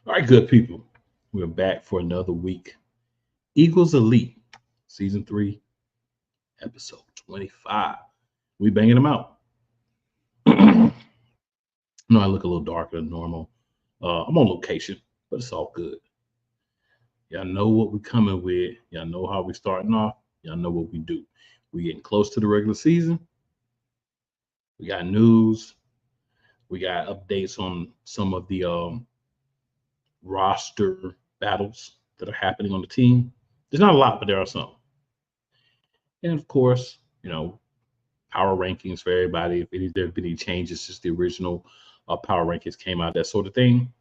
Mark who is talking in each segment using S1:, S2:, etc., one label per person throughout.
S1: All right, good people. We're back for another week. Eagles Elite, Season 3, Episode 25. We banging them out. No, I look a little darker than normal. I'm on location, but it's all good. Y'all know what we coming with. Y'all know how we starting off. Y'all know what we do. We getting close to the regular season. We got news. We got updates on some of the roster battles that are happening on the team. There's not a lot, but there are some. And of course, power rankings for everybody. If there have been any changes since the original power rankings came out, that sort of thing,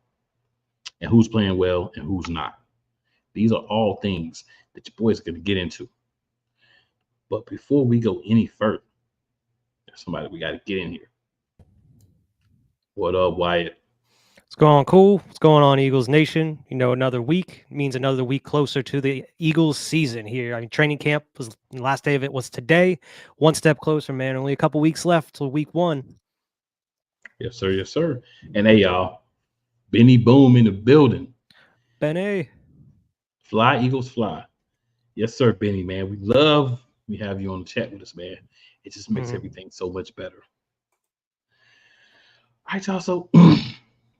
S1: and who's playing well and who's not. These are all things that your boys are going to get into. But before we go any further, there's somebody we got to get in here. What up, Wyatt?
S2: What's going on, cool? What's going on, Eagles Nation? Another week means another week closer to the Eagles season here. I mean, training camp was the last day of it was today. One step closer, man. Only a couple weeks left till week 1.
S1: Yes, sir. Yes, sir. And hey, y'all, Benny Boom in the building.
S2: Benny.
S1: Fly, Eagles, fly. Yes, sir, Benny, man. We have you on the chat with us, man. It just makes everything so much better. All right, y'all. So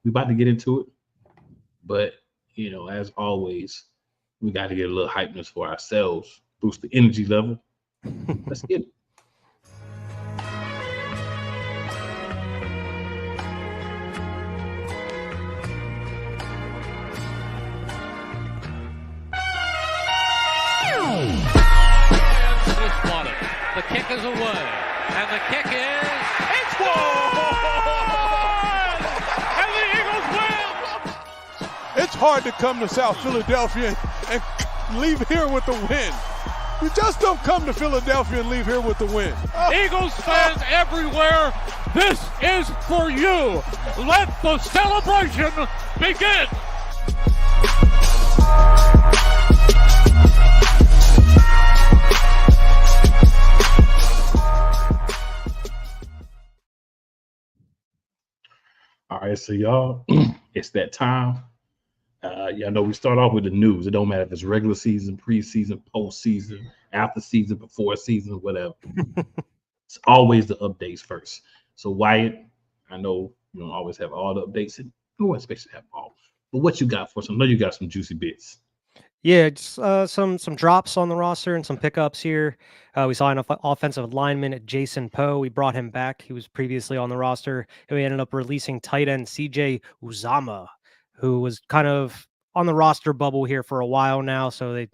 S1: we about to get into it. But, as always, we got to get a little hypeness for ourselves, boost the energy level. Let's get it.
S3: The kick is away, and the kick it's good! And the Eagles win!
S4: It's hard to come to South Philadelphia and leave here with the win. You just don't come to Philadelphia and leave here with the win.
S3: Eagles fans everywhere, this is for you. Let the celebration begin.
S1: All right, so y'all, it's that time. Y'all know we start off with the news. It don't matter if it's regular season, preseason, postseason, after season, before season, whatever. It's always the updates first. So Wyatt, I know you don't always have all the updates, and no one expects to have all. But what you got for us? I know you got some juicy bits.
S2: Yeah, just some drops on the roster and some pickups here. We saw an offensive lineman at Jason Poe. We brought him back. He was previously on the roster. And we ended up releasing tight end CJ Uzama, who was kind of on the roster bubble here for a while now. So they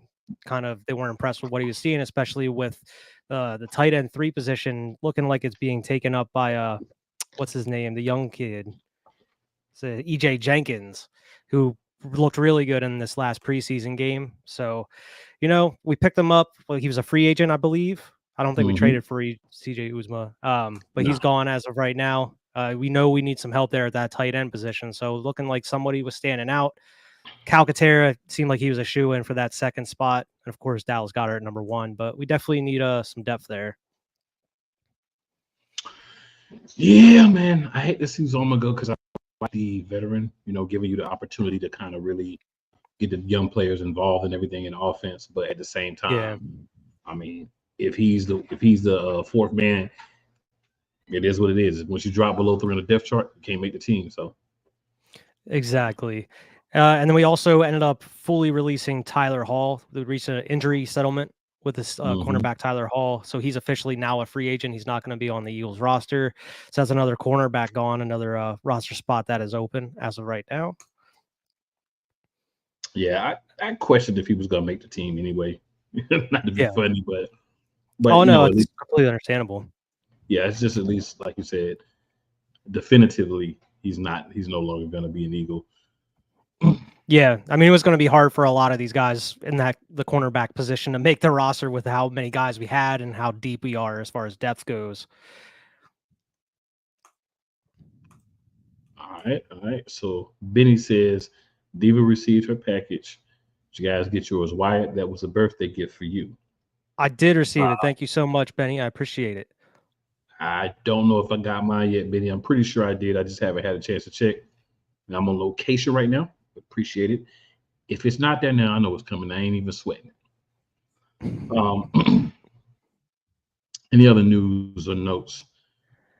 S2: weren't impressed with what he was seeing, especially with the tight end 3 position looking like it's being taken up by what's his name, the young kid, it's EJ Jenkins, who looked really good in this last preseason game. So, we picked him up. Well, he was a free agent, I believe. I don't think we traded for CJ Uzma, but he's gone as of right now. We know we need some help there at that tight end position. So looking like somebody was standing out. Calcaterra seemed like he was a shoe-in for that second spot. And of course, Dallas Goedert at number 1, but we definitely need some depth there.
S1: Yeah, man. I hate to see Uzama go because I like the veteran, giving you the opportunity to kind of really get the young players involved in everything in offense. But at the same time, I mean, if he's the fourth man, it is what it is. Once you drop below 3 on the depth chart, you can't make the team. So
S2: exactly. And then we also ended up fully releasing Tyler Hall, the recent injury settlement with this cornerback Tyler Hall. So he's officially now a free agent. He's not going to be on the Eagles roster. So that's another cornerback gone, another roster spot that is open as of right now.
S1: Yeah, I questioned if he was going to make the team anyway. Not to be funny, but
S2: oh no, it's completely understandable.
S1: Yeah, it's just at least like you said, definitively he's no longer going to be an Eagle.
S2: Yeah, I mean, it was going to be hard for a lot of these guys in the cornerback position to make the roster with how many guys we had and how deep we are as far as depth goes.
S1: All right. So Benny says Diva received her package. Did you guys get yours? Wyatt, that was a birthday gift for you.
S2: I did receive it. Thank you so much, Benny. I appreciate it.
S1: I don't know if I got mine yet, Benny. I'm pretty sure I did. I just haven't had a chance to check. And I'm on location right now, appreciate it. If it's not there now, I know it's coming. I ain't even sweating it. Any other news or notes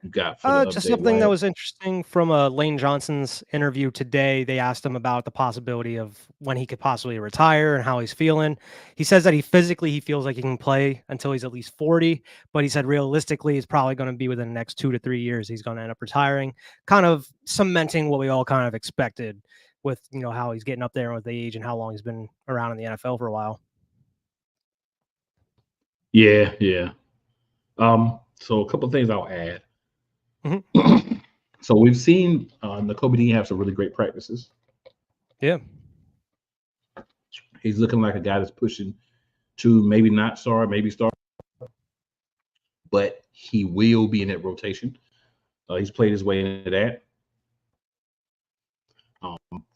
S1: you got for the
S2: Just
S1: update,
S2: something that
S1: Wyatt?
S2: was interesting from Lane Johnson's interview today. They asked him about the possibility of when he could possibly retire and how he's feeling. He says that he feels like he can play until he's at least 40, but he said realistically, it's probably going to be within the next 2 to 3 years he's going to end up retiring, kind of cementing what we all kind of expected with how he's getting up there with the age and how long he's been around in the NFL for a while.
S1: Yeah. So a couple of things I'll add.
S2: Mm-hmm.
S1: So we've seen Nakobe Dean have some really great practices.
S2: Yeah.
S1: He's looking like a guy that's pushing to maybe not start, maybe start, but he will be in that rotation. He's played his way into that.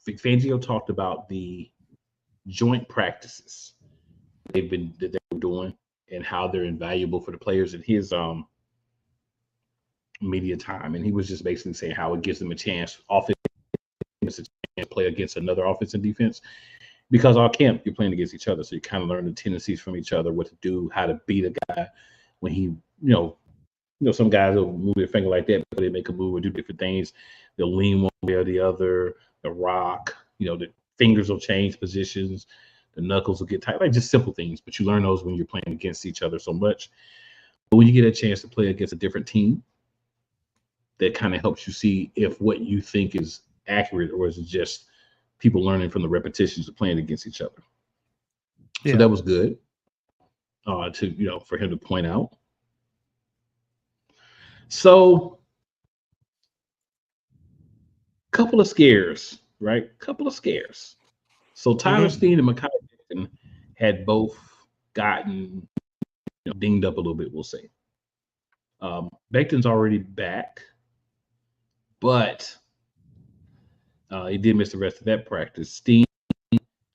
S1: Fangio talked about the joint practices that they were doing and how they're invaluable for the players in his media time, and he was just basically saying how it gives them a chance, to play against another offense and defense, because all camp you're playing against each other, so you kind of learn the tendencies from each other, what to do, how to beat a guy when he, some guys will move their finger like that, but they make a move or do different things. They'll lean one way or the other. The rock, the fingers will change positions. The knuckles will get tight, like just simple things. But you learn those when you're playing against each other so much. But when you get a chance to play against a different team, that kind of helps you see if what you think is accurate or is it just people learning from the repetitions of playing against each other. Yeah. So that was good for him to point out. So couple of scares, right? So Tyler Steen and Mekhi Becton had both gotten dinged up a little bit, we'll say. Becton's already back, but he did miss the rest of that practice. Steen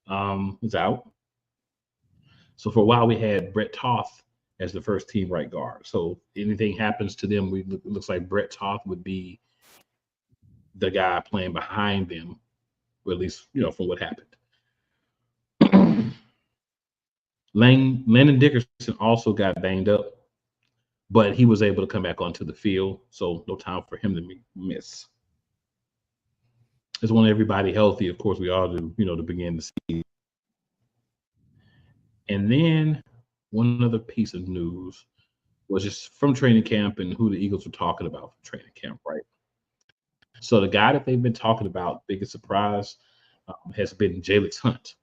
S1: was out. So for a while we had Brett Toth as the first team right guard. So anything happens to them, it looks like Brett Toth would be the guy playing behind them, or at least, from what happened. Landon Dickerson also got banged up, but he was able to come back onto the field, so no time for him to miss. Just want everybody healthy. Of course, we all do, to begin the season. And then one other piece of news was just from training camp and who the Eagles were talking about from training camp, right? So the guy that they've been talking about, biggest surprise, has been Jalix Hunt.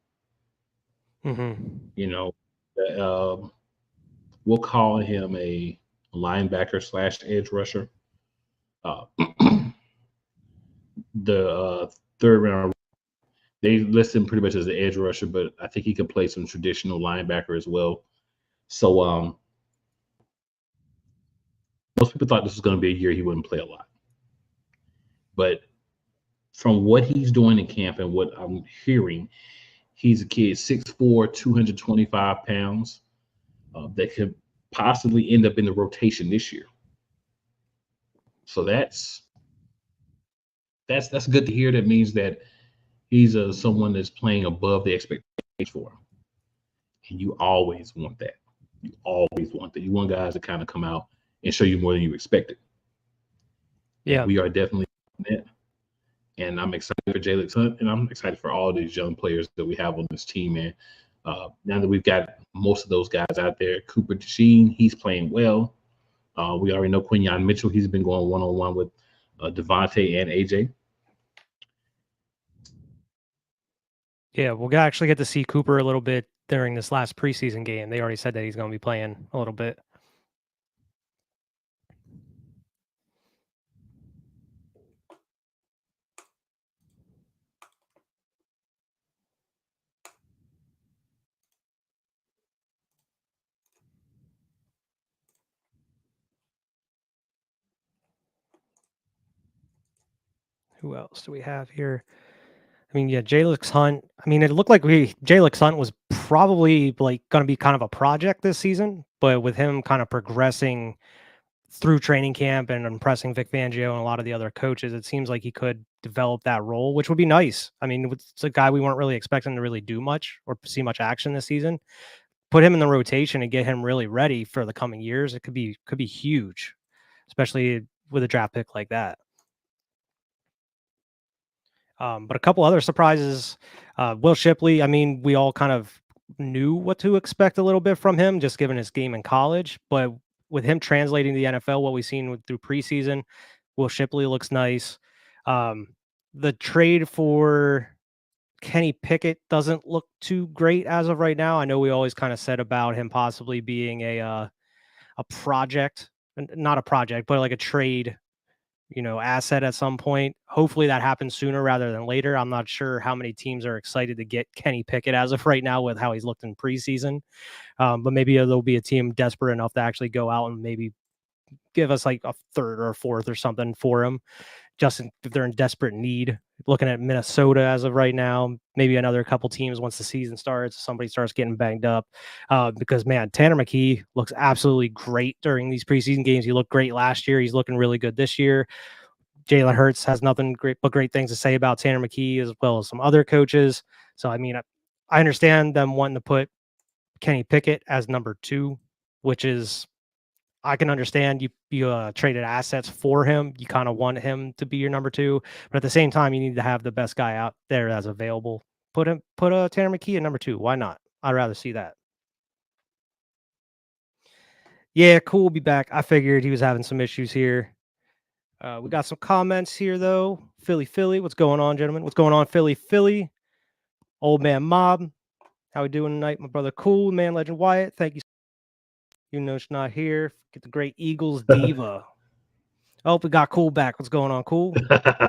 S2: Mm-hmm.
S1: We'll call him a linebacker / edge rusher. The third round, they list him pretty much as an edge rusher, but I think he can play some traditional linebacker as well. So most people thought this was going to be a year he wouldn't play a lot. But from what he's doing in camp and what I'm hearing, he's a kid, 6'4", 225 pounds, that could possibly end up in the rotation this year. So that's good to hear. That means that he's someone that's playing above the expectation for him. And you always want that. You want guys to kind of come out and show you more than you expected.
S2: Yeah.
S1: And we are definitely that. And I'm excited for Jalix Hunt, and I'm excited for all these young players that we have on this team, man. Now that we've got most of those guys out there, Cooper DeSheen, he's playing well. We already know Quinyon Mitchell, he's been going one-on-one with Devontae and AJ.
S2: Yeah, we'll actually get to see Cooper a little bit during this last preseason game. They already said that he's going to be playing a little bit. Who else do we have here? I mean, yeah, Jalix Hunt. I mean, it looked like Jalix Hunt was probably like going to be kind of a project this season, but with him kind of progressing through training camp and impressing Vic Fangio and a lot of the other coaches, it seems like he could develop that role, which would be nice. I mean, it's a guy we weren't really expecting to really do much or see much action this season. Put him in the rotation and get him really ready for the coming years. It could be huge, especially with a draft pick like that. But a couple other surprises. Will Shipley, I mean, we all kind of knew what to expect a little bit from him, just given his game in college. But with him translating to the NFL, what we've seen through preseason, Will Shipley looks nice. The trade for Kenny Pickett doesn't look too great as of right now. I know we always kind of said about him possibly being a project, not a project, but like a trade, asset at some point. Hopefully that happens sooner rather than later. I'm not sure how many teams are excited to get Kenny Pickett as of right now with how he's looked in preseason. But maybe there'll be a team desperate enough to actually go out and maybe give us like a third or fourth or something for him, just if they're in desperate need. Looking at Minnesota as of right now, maybe another couple teams once the season starts, somebody starts getting banged up. Because, man, Tanner McKee looks absolutely great during these preseason games. He looked great last year. He's looking really good this year. Jalen Hurts has nothing but great things to say about Tanner McKee, as well as some other coaches. So, I mean, I understand them wanting to put Kenny Pickett as number 2, which is, I can understand you traded assets for him. You kind of want him to be your number 2, but at the same time, you need to have the best guy out there that's available. Put Tanner McKee at number 2. Why not? I'd rather see that. Yeah, cool. Be back. I figured he was having some issues here. We got some comments here though. Philly, what's going on, gentlemen? What's going on, Philly? Old man Mob, how we doing tonight, my brother? Cool man, Legend Wyatt. Thank you. You know it's not here. Get the great Eagles diva. Oh, we got Cool back. What's going on, Cool?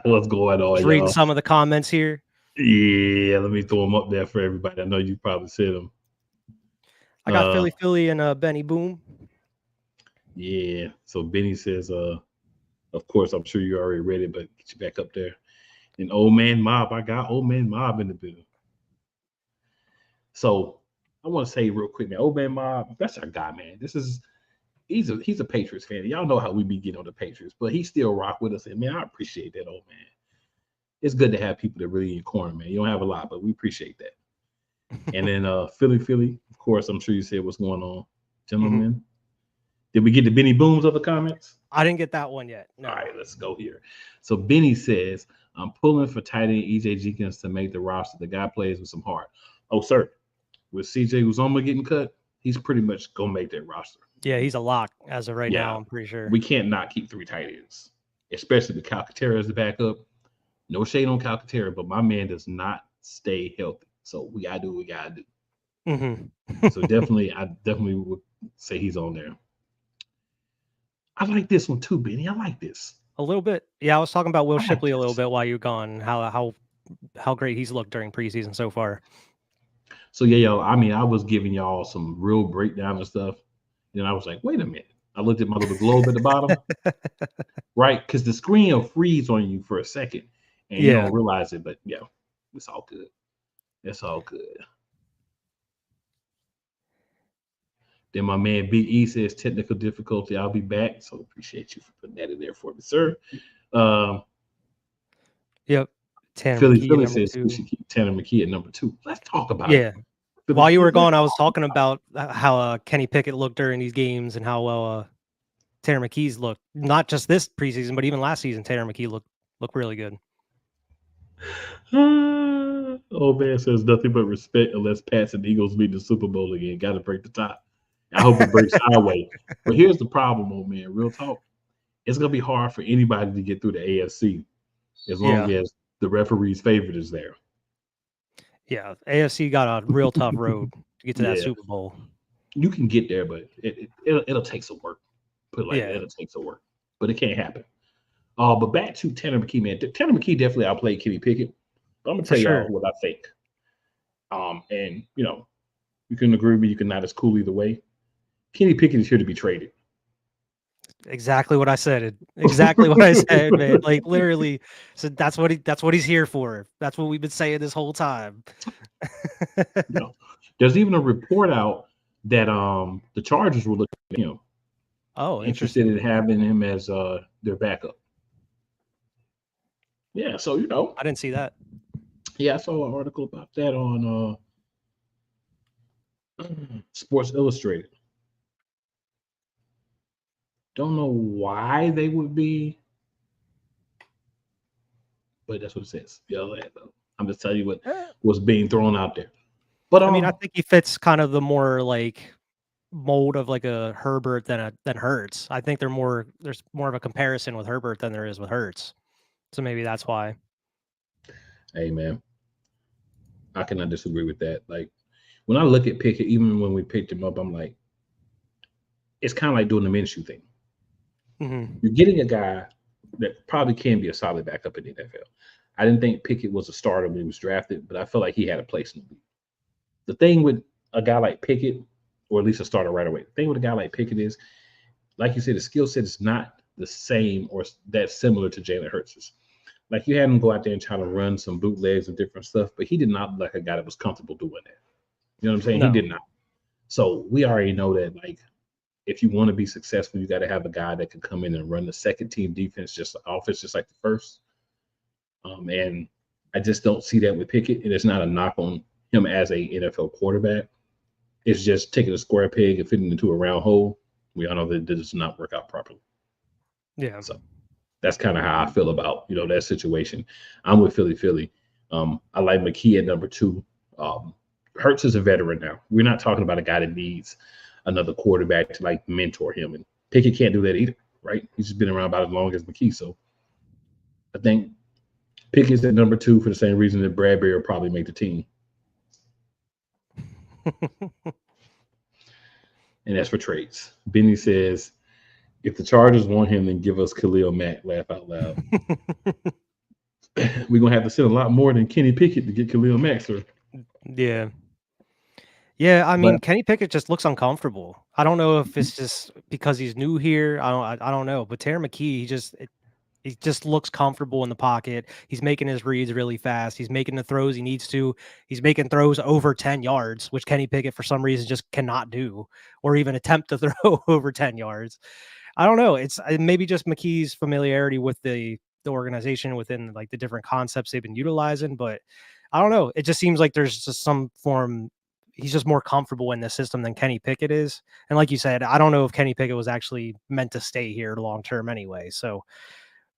S1: What's going on,
S2: Just reading some of the comments here.
S1: Yeah, let me throw them up there for everybody. I know you probably said them.
S2: I got Philly and Benny Boom.
S1: Yeah. So Benny says, of course, I'm sure you already read it, but get you back up there. And Old Man Mob, I got Old Man Mob in the building. So I want to say real quick, man, Old Man Mob, that's our guy, man. He's a Patriots fan. Y'all know how we be getting on the Patriots, but he still rock with us. And man, I appreciate that, old man. It's good to have people that really in corner, man. You don't have a lot, but we appreciate that. And then Philly, of course, I'm sure you said what's going on, gentlemen. Mm-hmm. Did we get the Benny Booms of the comments?
S2: I didn't get that one yet. No.
S1: All right, let's go here. So Benny says, I'm pulling for tight end EJ Jenkins to make the roster. The guy plays with some heart. Oh, sir. With CJ Uzomah getting cut, he's pretty much going to make that roster.
S2: Yeah, he's a lock as of right now, I'm pretty sure.
S1: We can't not keep 3 tight ends, especially with Calcaterra as the backup. No shade on Calcaterra, but my man does not stay healthy. So we got to do what we got to do. Mm-hmm. So I definitely would say he's on there. I like this one too, Benny. I like this.
S2: A little bit. Yeah, I was talking about Will Shipley a little bit while you were gone, how great he's looked during preseason so far.
S1: So, yeah, I mean, I was giving y'all some real breakdown and stuff. Then I was like, wait a minute. I looked at my little globe at the bottom. Right? Because the screen will freeze on you for a second. And you don't realize it. But, yeah, it's all good. It's all good. Then my man Big E says technical difficulty. I'll be back. So appreciate you for putting that in there for me, sir.
S2: Yep.
S1: Philly says we should keep Tanner McKee at number 2. Let's talk about it.
S2: Yeah. While you were gone, I was talking about how Kenny Pickett looked during these games and how well Tanner McKee's looked. Not just this preseason, but even last season, Tanner McKee looked really good.
S1: Old man says nothing but respect unless Pats and Eagles meet the Super Bowl again. Got to break the tie. I hope it breaks our way. But here's the problem, old man. Real talk. It's going to be hard for anybody to get through the AFC as long as the referee's favorite is there.
S2: Yeah, AFC got a real tough road to get to that Super Bowl.
S1: You can get there, but it'll take some work. Put it like that, it'll take some work. But it can't happen. But back to Tanner McKee, man. Tanner McKee definitely outplayed Kenny Pickett. But I'm going to tell y'all what I think. And, you can agree with me. You can not. It's cool either way. Kenny Pickett is here to be traded.
S2: Exactly what I said. Exactly what I said, man. Like literally, so that's what he's here for. That's what we've been saying this whole time.
S1: There's even a report out that the Chargers were looking at him.
S2: Oh,
S1: interested
S2: interesting.
S1: in having him as their backup. Yeah, so
S2: I didn't see that.
S1: yeah, I saw an article about that on Sports Illustrated. Don't know why they would be, but that's what it says. Yeah, I'm just telling you what
S2: Eh,
S1: was being thrown out there. But
S2: I mean, I think he fits kind of the more like mold of like a Herbert than Hurts. I think there's more of a comparison with Herbert than there is with Hurts. So maybe that's why.
S1: hey man, I cannot disagree with that. Like when I look at Pickett, even when we picked him up, I'm like, it's kind of like doing the Minshew thing.
S2: Mm-hmm.
S1: You're getting a guy that probably can be a solid backup in the NFL. I didn't think Pickett was a starter when he was drafted, but I felt like he had a place in the league. The thing with a guy like Pickett, or at least a starter right away, the thing with a guy like Pickett is, like you said, the skill set is not the same or that similar to Jalen Hurts'. Like you had him go out there and try to run some bootlegs and different stuff, but he did not look like a guy that was comfortable doing that. You know what I'm saying?
S2: No.
S1: He did not. So we already know that, like, if you want to be successful, you got to have a guy that can come in and run the second team defense, just the offense, just like the first. And I just don't see that with Pickett. And it's not a knock on him as a NFL quarterback. It's just taking a square peg and fitting into a round hole. We all know that this does not work out properly.
S2: Yeah.
S1: So that's kind of how I feel about, you know, that situation. I'm with Philly. I like McKee at number 2. Hurts is a veteran now. We're not talking about a guy that needs another quarterback to like mentor him, and Pickett can't do that either, right? He's just been around about as long as McKee. So I think Pickett's at number 2 for the same reason that Bradbury will probably make the team. And that's for trades. Benny says, if the Chargers want him, then give us Khalil Mack. Laugh out loud. We're going to have to send a lot more than Kenny Pickett to get Khalil Mack, sir.
S2: Yeah. Yeah, I mean,
S1: But
S2: Kenny Pickett just looks uncomfortable. I don't know if it's just because he's new here. I don't know. But Terry McKee, he just looks comfortable in the pocket. He's making his reads really fast. He's making the throws he needs to. He's making throws over 10 yards, which Kenny Pickett for some reason just cannot do, or even attempt to throw over 10 yards. I don't know. It's maybe just McKee's familiarity with the organization within like the different concepts they've been utilizing, but I don't know. It just seems like there's just some form. He's just more comfortable in the system than Kenny Pickett is. And like you said, I don't know if Kenny Pickett was actually meant to stay here long term anyway. So,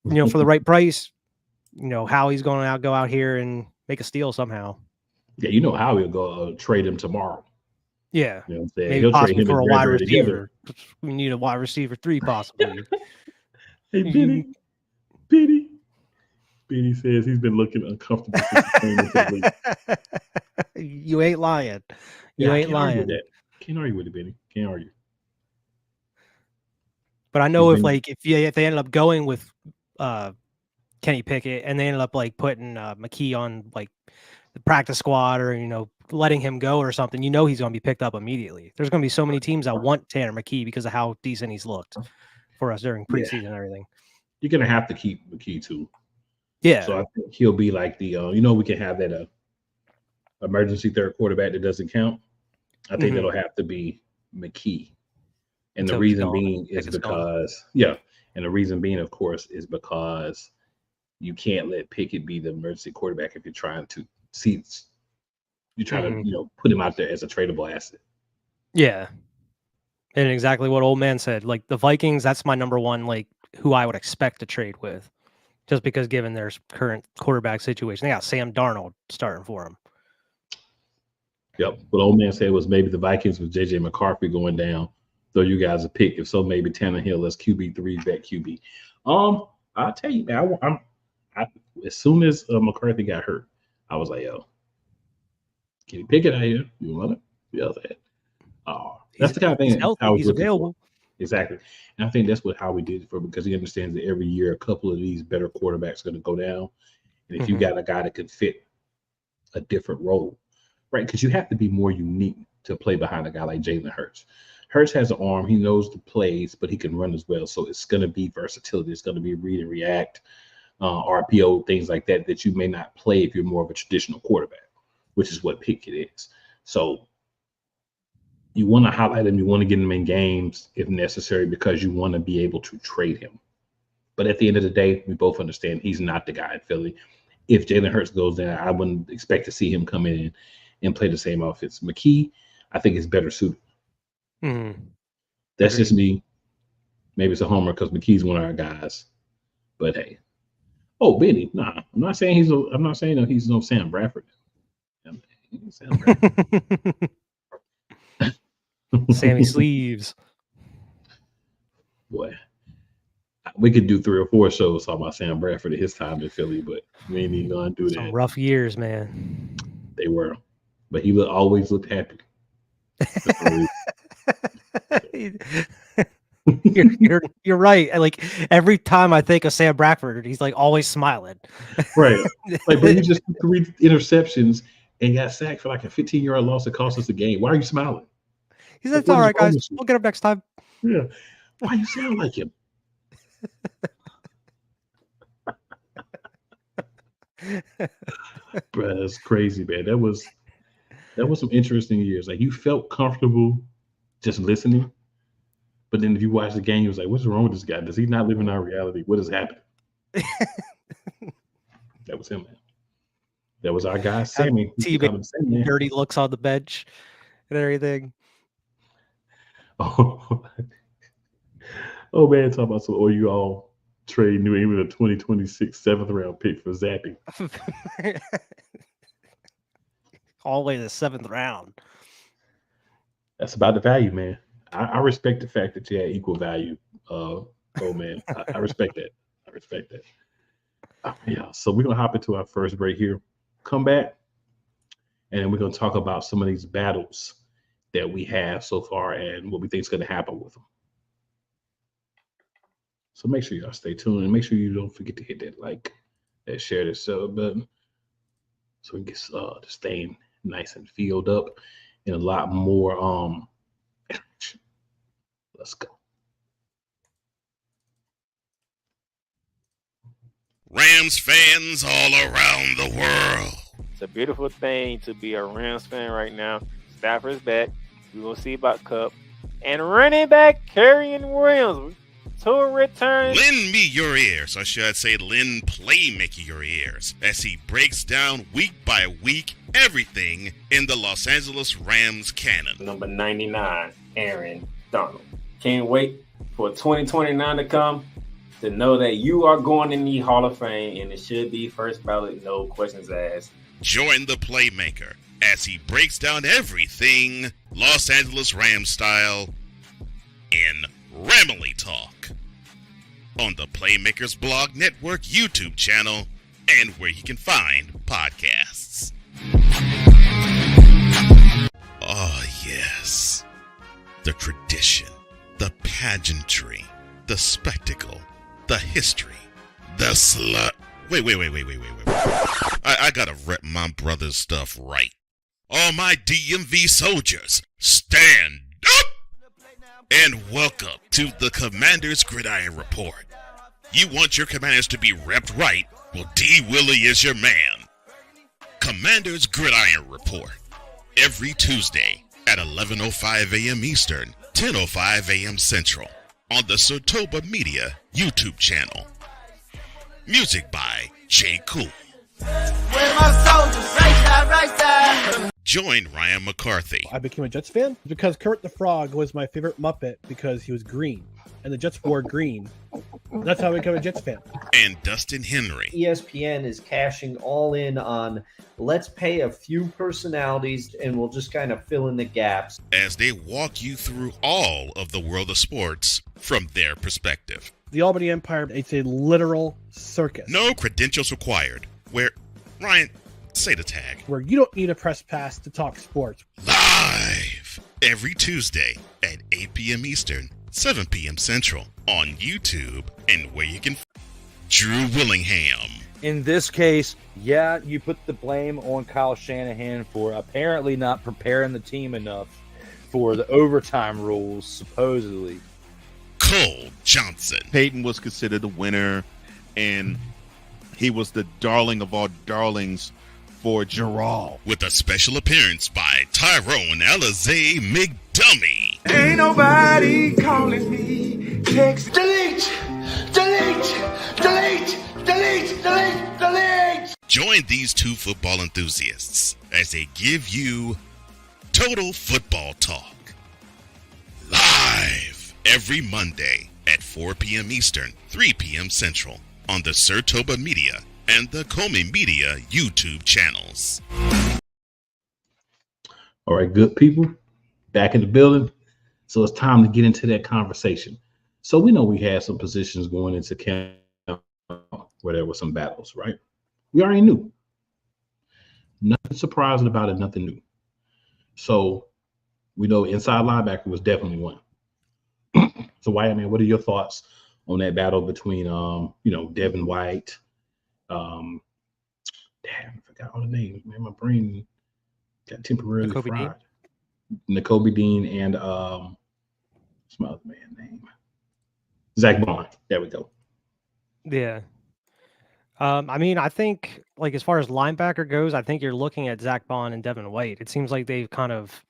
S2: you know, for the right price, you know, how he's going to go out here and make a steal somehow.
S1: yeah, you know how he'll go trade him tomorrow.
S2: Yeah.
S1: You know what I'm saying?
S2: Maybe
S1: He'll trade
S2: possibly
S1: him
S2: for
S1: and
S2: a wide
S1: Bradbury together.
S2: receiver. We need a wide receiver 3 possibly.
S1: Hey, Benny says he's been looking uncomfortable since he came into the league.
S2: You ain't lying. You ain't lying.
S1: Can't argue with it, Benny. Can't argue.
S2: But I know if they ended up going with Kenny Pickett and they ended up like putting McKee on like the practice squad or, you know, letting him go or something, you know, he's going to be picked up immediately. There's going to be so many teams that want Tanner McKee because of how decent he's looked for us during preseason and everything.
S1: You're going to have to keep McKee too.
S2: Yeah.
S1: So I think he'll be like the, you know, we can have that emergency third quarterback that doesn't count. I think that'll have to be McKee. And the reason being is because, and the reason being, of course, is because you can't let Pickett be the emergency quarterback if you're trying to to, you know, put him out there as a tradable asset.
S2: Yeah. And exactly what old man said, like the Vikings, that's my number one, like who I would expect to trade with just because given their current quarterback situation, they got Sam Darnold starting for them.
S1: Yep. What old man said was maybe the Vikings with JJ McCarthy going down, throw you guys a pick. If so, maybe Tannehill as QB3, vet QB. I'll tell you, man, I as soon as McCarthy got hurt, I was like, yo, can you pick it out here? You want it? Yeah, that's the kind of thing
S2: he's healthy, he's available.
S1: Exactly. And I think that's how we did it for, because he understands that every year a couple of these better quarterbacks are going to go down. And if you got a guy that can fit a different role, right? Because you have to be more unique to play behind a guy like Jalen Hurts. Hurts has an arm. He knows the plays, but he can run as well. So it's going to be versatility. It's going to be read and react, RPO, things like that you may not play if you're more of a traditional quarterback, which is what Pickett is. So you want to highlight him. You want to get him in games if necessary because you want to be able to trade him. But at the end of the day, we both understand he's not the guy in Philly. If Jalen Hurts goes down, I wouldn't expect to see him come in and play the same offense. McKee, I think, is better suited. That's just me. Maybe it's a homer because McKee's one of our guys. But hey, Benny, nah, I'm not saying he's no Sam Bradford. Sam Bradford.
S2: Sammy Sleeves.
S1: Boy, we could do 3 or 4 shows talking about Sam Bradford at his time in Philly, but we ain't even gonna do that.
S2: Some rough years, man.
S1: They were, but he always looked happy.
S2: You're right. Like every time I think of Sam Bradford, he's like always smiling.
S1: Right. Like, but he just 3 interceptions and got sacked for like a 15-yard loss that cost us the game. Why are you smiling?
S2: He said, "It's all right, guys. We'll get him next time."
S1: Yeah. Why you sound like him? Bruh, that's crazy, man. That was some interesting years. Like, you felt comfortable just listening, but then if you watch the game, you was like, "What's wrong with this guy? Does he not live in our reality? What is happening?" That was him, man. That was our guy, Sammy.
S2: Dirty looks on the bench and everything.
S1: Oh man, talk about some. Or you all trade New England a 2026 7th-round pick for Zappy.
S2: All the way to the 7th round.
S1: That's about the value, man. I respect the fact that you had equal value. Man, I respect that. I respect that. Yeah. So we're gonna hop into our first break here. Come back, and we're gonna talk about some of these battles that we have so far and what we think is going to happen with them. So make sure y'all stay tuned and make sure you don't forget to hit that like, that share, that sub button, so we can get this thing nice and filled up and a lot more action. Let's go.
S5: Rams fans all around the world.
S6: It's a beautiful thing to be a Rams fan right now. Stafford's back. We're going to see about Kupp. And running back Kyren Williams to return.
S5: Lend me your ears, or should I say lend Playmaker your ears, as he breaks down week by week everything in the Los Angeles Rams canon.
S6: Number 99, Aaron Donald. Can't wait for 2029 to come to know that you are going in the Hall of Fame, and it should be first ballot, no questions asked.
S5: Join the Playmaker as he breaks down everything Los Angeles Rams style in Ramily Talk on the Playmakers Blog Network YouTube channel and where you can find podcasts. Oh, yes. The tradition, the pageantry, the spectacle, the history, the slut. Wait. I gotta rep my brother's stuff right. All my DMV soldiers, stand up! And welcome to the Commander's Gridiron Report. You want your commanders to be repped right? Well, D. Willie is your man. Commander's Gridiron Report. Every Tuesday at 11:05 a.m. Eastern, 10:05 a.m. Central on the Sotoba Media YouTube channel. Music by J. Cool. Join Ryan McCarthy.
S7: I became a Jets fan because Kermit the Frog was my favorite Muppet because he was green, and the Jets wore green. That's how I became a Jets fan.
S5: And Dustin Henry.
S8: ESPN is cashing all in on let's pay a few personalities and we'll just kind of fill in the gaps.
S5: As they walk you through all of the world of sports from their perspective.
S7: The Albany Empire, it's a literal circus.
S5: No credentials required. Where, Ryan, say the tag.
S7: Where you don't need a press pass to talk sports.
S5: Live every Tuesday at 8 p.m. Eastern, 7 p.m. Central on YouTube and where you can Drew Willingham.
S9: In this case, yeah, you put the blame on Kyle Shanahan for apparently not preparing the team enough for the overtime rules, supposedly.
S5: Cole Johnson.
S10: Peyton was considered the winner, and he was the darling of all darlings for Gerald.
S5: With a special appearance by Tyrone Alizé McDummy.
S11: Ain't nobody calling me. Text. Delete.
S5: Join these two football enthusiasts as they give you Total Football Talk. Live every Monday at 4 p.m. Eastern, 3 p.m. Central on the Sertoba Media and the Comey Media YouTube channels.
S1: All right, good people, back in the building. So it's time to get into that conversation. So we know we had some positions going into camp where there were some battles, right? We already knew. Nothing surprising about it, nothing new. So we know inside linebacker was definitely one. So Wyatt, man, what are your thoughts on that battle between Devin White? Damn, I forgot all the names, man. My brain got temporarily fried. Nakobe Dean and what's my other man's name? Zach Bond. There we go.
S2: Yeah. I mean, I think like as far as linebacker goes, I think you're looking at Zach Bond and Devin White. It seems like they've kind of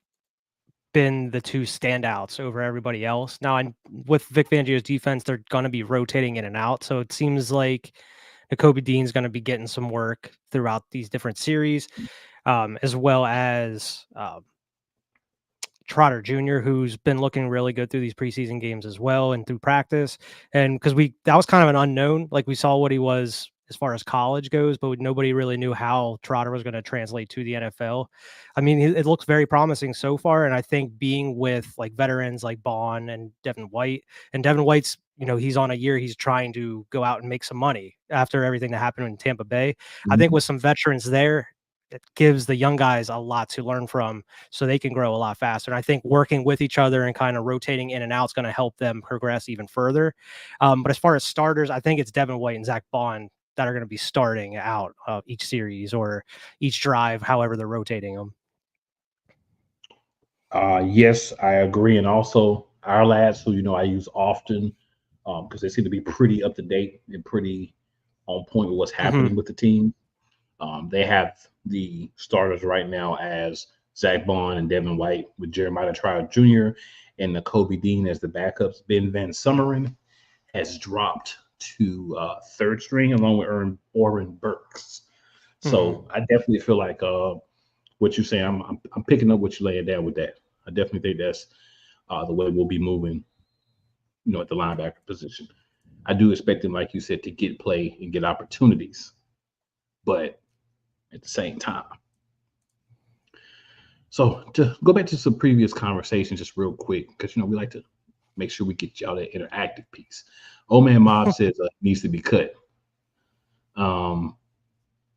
S2: been the two standouts over everybody else. Now, with Vic Fangio's defense, they're going to be rotating in and out. So it seems like Nakobe Dean's going to be getting some work throughout these different series, as well as Trotter Jr., who's been looking really good through these preseason games as well and through practice. And because that was kind of an unknown, like we saw what he was as far as college goes, but nobody really knew how Trotter was going to translate to the NFL. I mean, it looks very promising so far. And I think being with like veterans like Bond and Devin White's, he's on a year, he's trying to go out and make some money after everything that happened in Tampa Bay. Mm-hmm. I think with some veterans there, it gives the young guys a lot to learn from so they can grow a lot faster. And I think working with each other and kind of rotating in and out is going to help them progress even further. But as far as starters, I think it's Devin White and Zach Bond that are going to be starting out each series or each drive, however they're rotating them.
S1: Yes, I agree. And also our lads who, I use often because they seem to be pretty up to date and pretty on point with what's happening with the team. They have the starters right now as Zach Bond and Devin White with Jeremiah Trotter Jr. and Nakobe Dean as the backups. Ben Van Summeren has dropped to third string along with Oren Burks. So I definitely feel like what you're saying, I'm picking up what you're laying down with that. I definitely think that's the way we'll be moving, at the linebacker position. I do expect him, like you said, to get play and get opportunities, but at the same time. So to go back to some previous conversations just real quick, because, we like to make sure we get y'all that interactive piece. Old Man Mob says needs to be cut.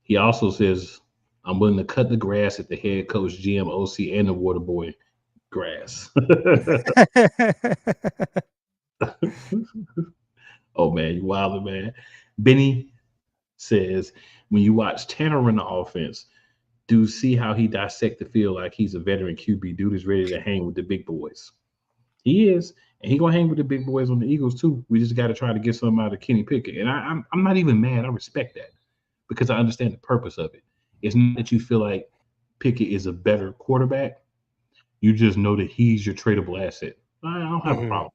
S1: He also says, I'm willing to cut the grass at the head coach, GM, OC, and the water boy grass. Oh, man, you wildin', man. Benny says, when you watch Tanner run the offense, do see how he dissect the field like he's a veteran QB. Dude is ready to hang with the big boys. He is, and he gonna hang with the big boys on the Eagles too. We just got to try to get something out of Kenny Pickett, and I'm not even mad. I respect that because I understand the purpose of it. It's not that you feel like Pickett is a better quarterback. You just know that he's your tradable asset. I don't have a problem.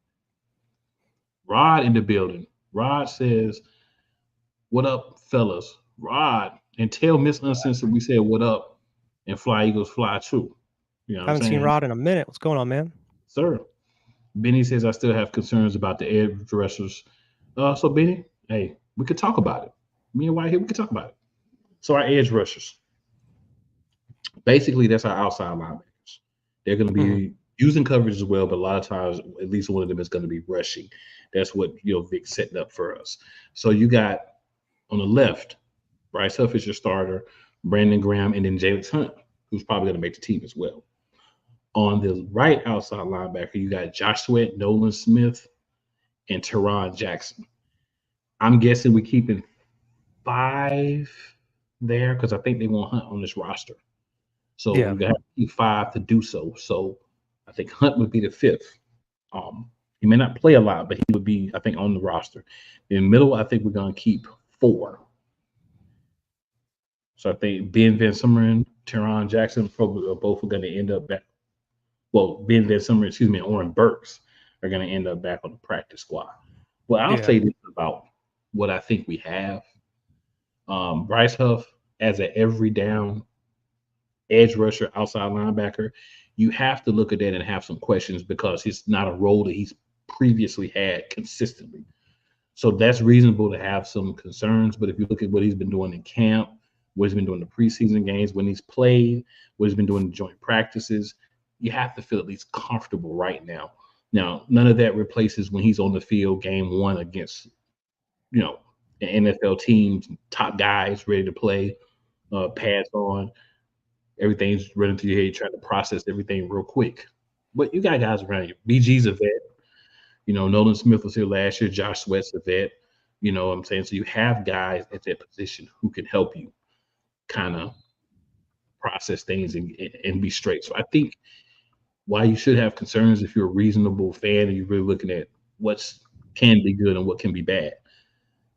S1: Rod in the building. Rod says, "What up, fellas?" Rod, and tell Miss Uncensored we said what up, and Fly Eagles fly too.
S2: I haven't seen Rod in a minute. What's going on, man?
S1: Sir. Benny says, I still have concerns about the edge rushers. So, Benny, hey, we could talk about it. Me and White here, we could talk about it. So, our edge rushers. Basically, that's our outside linebackers. They're going to be using coverage as well, but a lot of times, at least one of them is going to be rushing. That's what, Vic's setting up for us. So, you got on the left, Bryce Huff is your starter, Brandon Graham, and then Jalen Hunt, who's probably going to make the team as well. On the right outside linebacker, you got Josh Sweat, Nolan Smith, and Teron Jackson. I'm guessing we're keeping 5 there because I think they want Hunt on this roster. So we're going to have to keep 5 to do so. So I think Hunt would be the 5th. He may not play a lot, but he would be, I think, on the roster. In the middle, I think we're going to keep 4. So I think Ben Van Sumeren, Teron Jackson probably are both going to end up back. Well, Ben Van Sumeren, excuse me, and Oren Burks are going to end up back on the practice squad. Well, I'll say this about what I think we have. Bryce Huff as an every down edge rusher, outside linebacker, you have to look at that and have some questions because it's not a role that he's previously had consistently. So that's reasonable to have some concerns. But if you look at what he's been doing in camp, what he's been doing in the preseason games, when he's played, what he's been doing in joint practices, you have to feel at least comfortable right now. Now, none of that replaces when he's on the field game one against, an NFL team's top guys ready to play, pads on, everything's running through your head, trying to process everything real quick. But you got guys around you. BG's a vet. Nolan Smith was here last year. Josh Sweat's a vet. You know what I'm saying? So you have guys at that position who can help you kind of process things and be straight. So I think why you should have concerns if you're a reasonable fan and you're really looking at what can be good and what can be bad.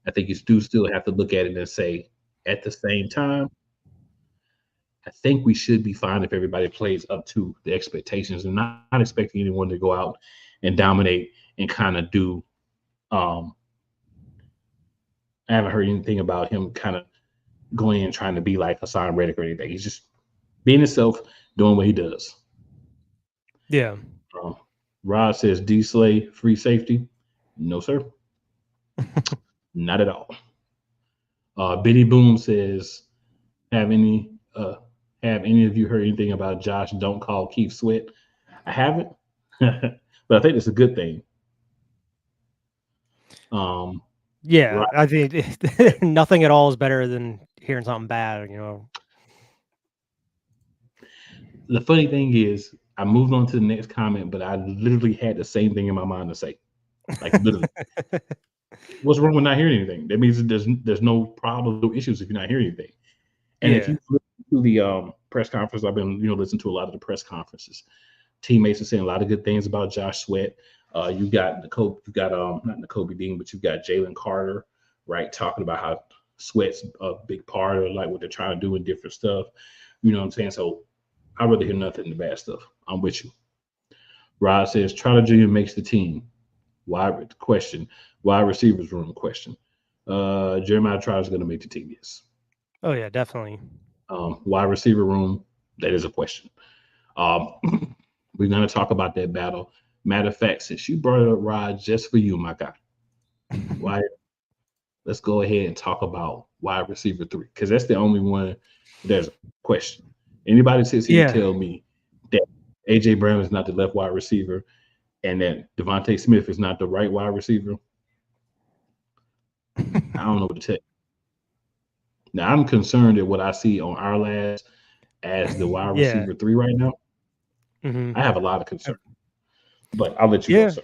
S1: I think you do still have to look at it and say, at the same time, I think we should be fine if everybody plays up to the expectations and not expecting anyone to go out and dominate and kind of do. I haven't heard anything about him kind of going in trying to be like Hassan Reddick or anything. He's just being himself, doing what he does.
S2: Yeah.
S1: Rod says D Slay free safety. No, sir. Not at all. Biddy Boom says, have any of you heard anything about Josh Don't Call Keith Sweat? I haven't, but I think it's a good thing.
S2: Yeah,
S1: right.
S2: I think nothing at all is better than hearing something bad,
S1: The funny thing is, I moved on to the next comment, but I literally had the same thing in my mind to say. Like, literally. What's wrong with not hearing anything? That means that there's no problem, no issues if you're not hearing anything. And if you listen to the press conference, I've been, listening to a lot of the press conferences. Teammates are saying a lot of good things about Josh Sweat. You got not Nakobe Dean, but you've got Jalen Carter, right, talking about how Sweat's a big part of like what they're trying to do and different stuff. You know what I'm saying? So I'd rather hear nothing but bad stuff. I'm with you. Rod says Trotter Jr. makes the team. Wide receivers room question. Jeremiah Trotter's going to make the team, yes.
S2: Oh yeah, definitely.
S1: Wide receiver room, that is a question. We're going to talk about that battle. Matter of fact, since you brought it up, Rod, just for you, my guy, let's go ahead and talk about wide receiver 3, because that's the only one there's a question. Anybody sits here and tell me that A.J. Brown is not the left wide receiver and that Devontae Smith is not the right wide receiver, I don't know what to tell you. Now, I'm concerned at what I see on our last as the wide receiver 3 right now.
S2: Mm-hmm.
S1: I have a lot of concern, but I'll let you go, sir.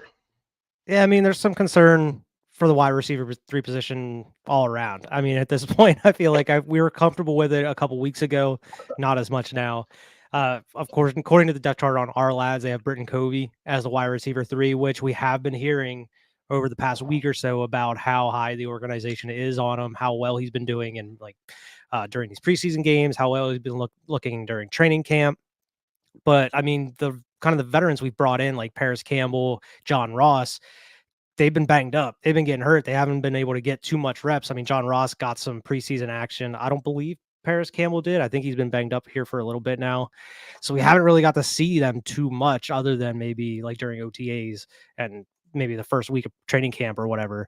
S2: Yeah, I mean, there's some concern for the wide receiver 3 position all around. I mean, at this point, I feel like we were comfortable with it a couple weeks ago, not as much now. Of course, according to the depth chart on our lads, they have Britton Covey as the wide receiver 3, which we have been hearing over the past week or so about how high the organization is on him, how well he's been doing, and during these preseason games, how well he's been looking during training camp. But I mean, the kind of the veterans we've brought in, like Paris Campbell, John Ross, they've been banged up. They've been getting hurt. They haven't been able to get too much reps. I mean, John Ross got some preseason action. I don't believe Paris Campbell did. I think he's been banged up here for a little bit now. So we haven't really got to see them too much other than maybe like during OTAs and maybe the first week of training camp or whatever.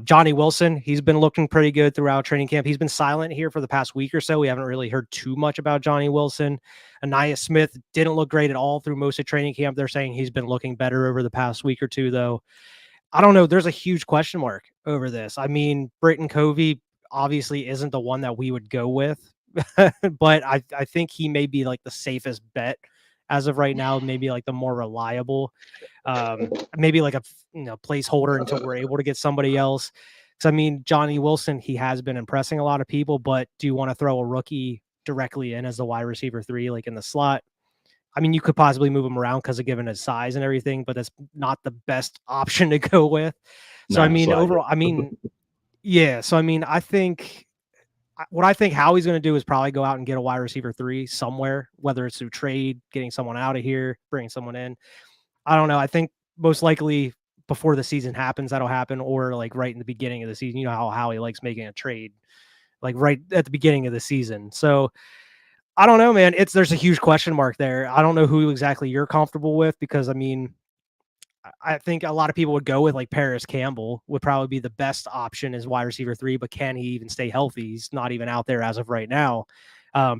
S2: Johnny Wilson, he's been looking pretty good throughout training camp. He's been silent here for the past week or so. We haven't really heard too much about Johnny Wilson. Anaya Smith didn't look great at all through most of training camp. They're saying he's been looking better over the past week or two, though. I don't know. There's a huge question mark over this. I mean, Britton Covey obviously isn't the one that we would go with, but I think he may be like the safest bet as of right now, maybe like the more reliable, maybe like a placeholder until we're able to get somebody else. Because I mean, Johnny Wilson, he has been impressing a lot of people, but do you want to throw a rookie directly in as the wide receiver 3, like in the slot? I mean, you could possibly move him around because of given his size and everything, but that's not the best option to go with. So I mean, overall, I mean, yeah. So I mean, I think what I think Howie's going to do is probably go out and get a wide receiver 3 somewhere, whether it's through trade, getting someone out of here, bringing someone in. I don't know. I think most likely before the season happens, that'll happen, or like right in the beginning of the season. You know how Howie likes making a trade, like right at the beginning of the season. So I don't know, man. There's a huge question mark there. I don't know who exactly you're comfortable with, because I mean, I think a lot of people would go with like Paris Campbell would probably be the best option as wide receiver 3, but can he even stay healthy? He's not even out there as of right now.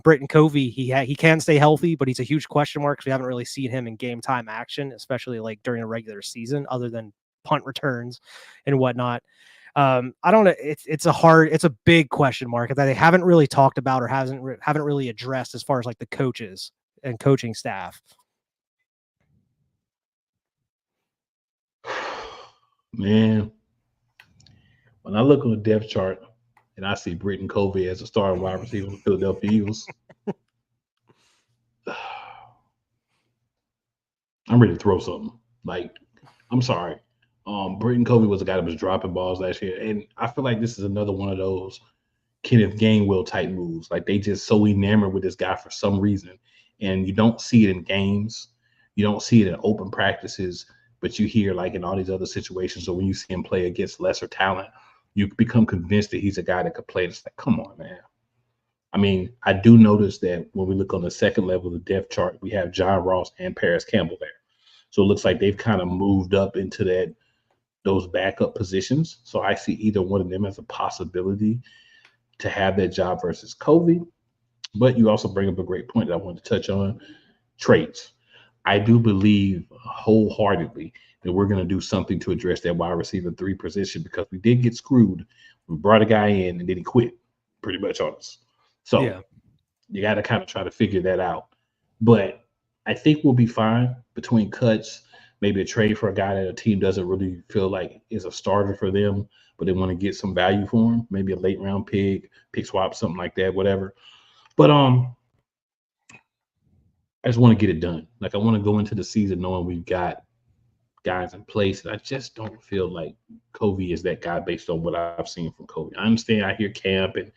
S2: Britton Covey, he can stay healthy, but he's a huge question mark because we haven't really seen him in game time action, especially like during a regular season, other than punt returns and whatnot. I don't know. It's a big question mark that they haven't really talked about or haven't really addressed as far as like the coaches and coaching staff.
S1: Man, when I look on the depth chart and I see Britton Covey as a starting wide receiver for the Philadelphia Eagles, I'm ready to throw something. Like, I'm sorry. Britton Covey was a guy that was dropping balls last year, and I feel like this is another one of those Kenneth Gainwell type moves. Like, they just so enamored with this guy for some reason, and you don't see it in games. You don't see it in open practices. But you hear like in all these other situations, so when you see him play against lesser talent, you become convinced that he's a guy that could play. It's like, come on, man. I mean, I do notice that when we look on the second level of the depth chart, we have John Ross and Paris Campbell there. So it looks like they've kind of moved up into those backup positions. So I see either one of them as a possibility to have that job versus Covey. But you also bring up a great point that I wanted to touch on, trades. I do believe wholeheartedly that we're going to do something to address that wide receiver 3 position, because we did get screwed. We brought a guy in and then he quit pretty much on us. So you got to kind of try to figure that out. But I think we'll be fine between cuts, maybe a trade for a guy that a team doesn't really feel like is a starter for them, but they want to get some value for him, maybe a late round pick swap, something like that, whatever. But I just want to get it done. Like, I want to go into the season knowing we've got guys in place. And I just don't feel like Covey is that guy based on what I've seen from Covey. I understand I hear camp and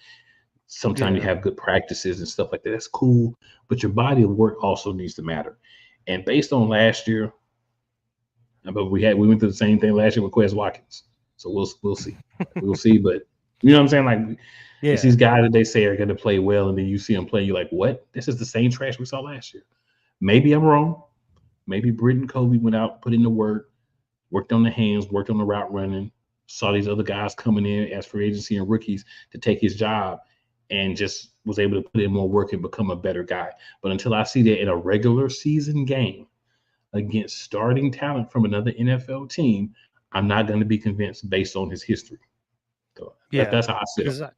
S1: sometimes you have good practices and stuff like that. That's cool. But your body of work also needs to matter. And based on last year, but we went through the same thing last year with Quez Watkins. So we'll see. We'll see. But you know what I'm saying? Like, it's these guys that they say are going to play well, and then you see them play, you're like, what? This is the same trash we saw last year. Maybe I'm wrong. Maybe Britton Covey went out, put in the work, worked on the hands, worked on the route running, saw these other guys coming in as free agency and rookies to take his job, and just was able to put in more work and become a better guy. But until I see that in a regular season game against starting talent from another NFL team, I'm not going to be convinced based on his history. So that's how I feel.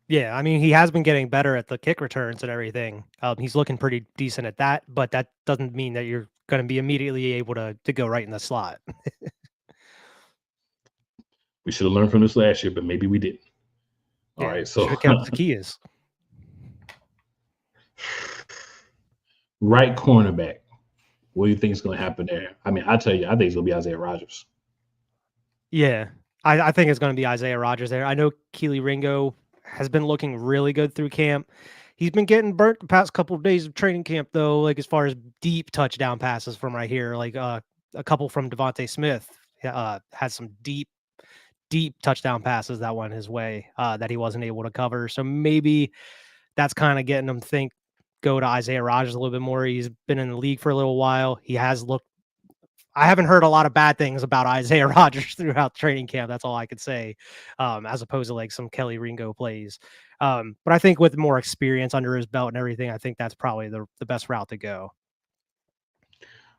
S2: Yeah, I mean, he has been getting better at the kick returns and everything. He's looking pretty decent at that, but that doesn't mean that you're going to be immediately able to go right in the slot.
S1: We should have learned from this last year, but maybe we didn't. All right, so
S2: the key is
S1: right cornerback. What do you think is going to happen there? I mean, I tell you, I think it's going to be Isaiah Rodgers.
S2: Yeah, I think it's going to be Isaiah Rodgers there. I know Keely Ringo has been looking really good through camp. He's been getting burnt the past couple of days of training camp, though, like as far as deep touchdown passes from right here, like a couple from Devontae Smith had some deep touchdown passes that went his way that he wasn't able to cover. So maybe that's kind of getting him to go to Isaiah Rodgers a little bit more. He's been in the league for a little while. He has looked. I haven't heard a lot of bad things about Isaiah Rodgers throughout training camp. That's all I could say, as opposed to like some Kelly Ringo plays. But I think with more experience under his belt and everything, I think that's probably the best route to go.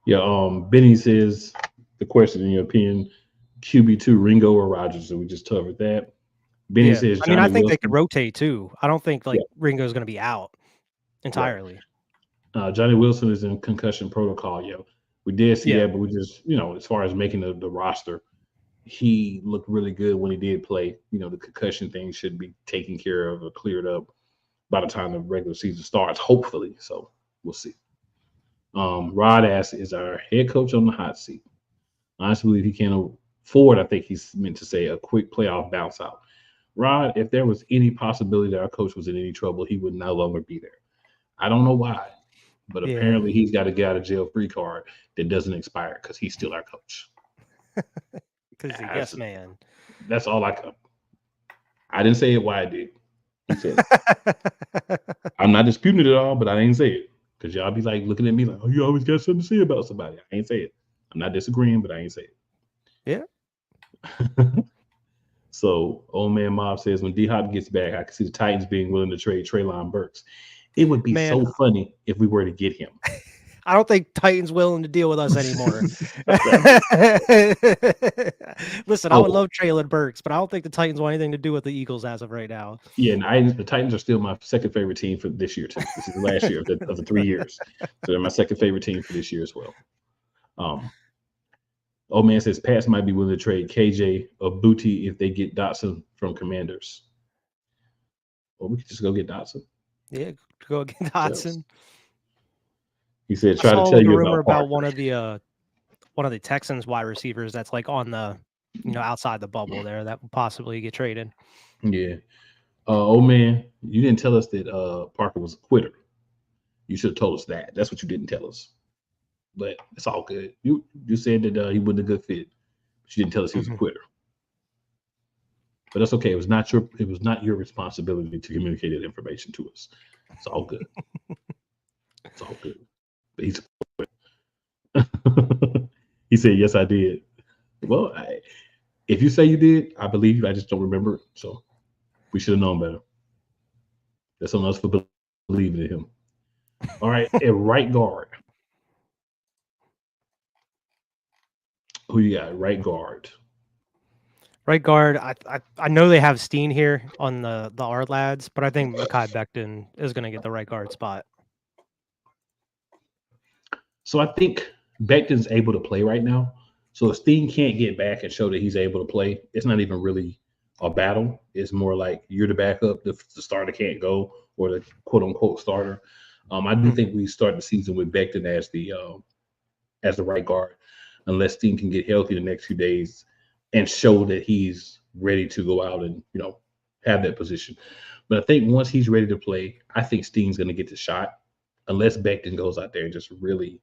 S1: Yeah. Benny says the question, in your opinion, QB2, Ringo or Rodgers? So we just covered that. Benny says,
S2: I mean, I think they could rotate too. I don't think Ringo is going to be out entirely.
S1: Right. Johnny Wilson is in concussion protocol. We did see that, but we just, as far as making the roster, he looked really good when he did play. The concussion thing should be taken care of or cleared up by the time the regular season starts, hopefully. So we'll see. Rod asks, is our head coach on the hot seat? I honestly believe he can't afford, I think he's meant to say, a quick playoff bounce out. Rod, if there was any possibility that our coach was in any trouble, he would no longer be there. I don't know why, but
S2: Yeah.
S1: apparently he's got a get out of jail free card that doesn't expire because he's still our coach.
S2: Because yes, man.
S1: That's all I could. I didn't say it. Why I did. He said it. I'm not disputing it at all, but I didn't say it because y'all be like looking at me like, "Oh, you always got something to say about somebody." I ain't say it. I'm not disagreeing, but I ain't say it.
S2: Yeah.
S1: So, old man Mob says when D-Hop gets back, I can see the Titans being willing to trade Treylon Burks. It would be so funny if we were to get him.
S2: I don't think Titans willing to deal with us anymore. Listen, I would love Treylon Burks, but I don't think the Titans want anything to do with the Eagles as of right now.
S1: Yeah, and the Titans are still my second favorite team for this year too. This is the last year of the 3 years, so they're my second favorite team for this year as well. Old man says Pats might be willing to trade KJ or Booty if they get Dotson from Commanders. Or we could just go get Dotson.
S2: Yeah, go get Dotson.
S1: He said, "Try to tell you
S2: about one of the Texans wide receivers that's like on the outside the bubble there that would possibly get traded."
S1: Yeah. Old man, you didn't tell us that Parker was a quitter. You should have told us that. That's what you didn't tell us. But it's all good. You said that he wasn't a good fit, but you didn't tell us he was a quitter. But that's okay. It was not your responsibility to communicate that information to us. It's all good. It's all good. But he's a quitter. He said, "Yes, I did." Well, if you say you did, I believe you. I just don't remember it. So we should have known better. That's on us for believing in him. All right, at right guard. Who you got? Right guard.
S2: Right guard. I know they have Steen here on the Art lads, but I think Mekhi Becton is going to get the right guard spot.
S1: So I think Becton's able to play right now. So if Steen can't get back and show that he's able to play, it's not even really a battle. It's more like you're the backup, the starter can't go, or the quote unquote starter. I do think we start the season with Becton as the right guard, unless Steen can get healthy the next few days and show that he's ready to go out and have that position. But I think once he's ready to play, I think Steen's going to get the shot, unless Becton goes out there and just really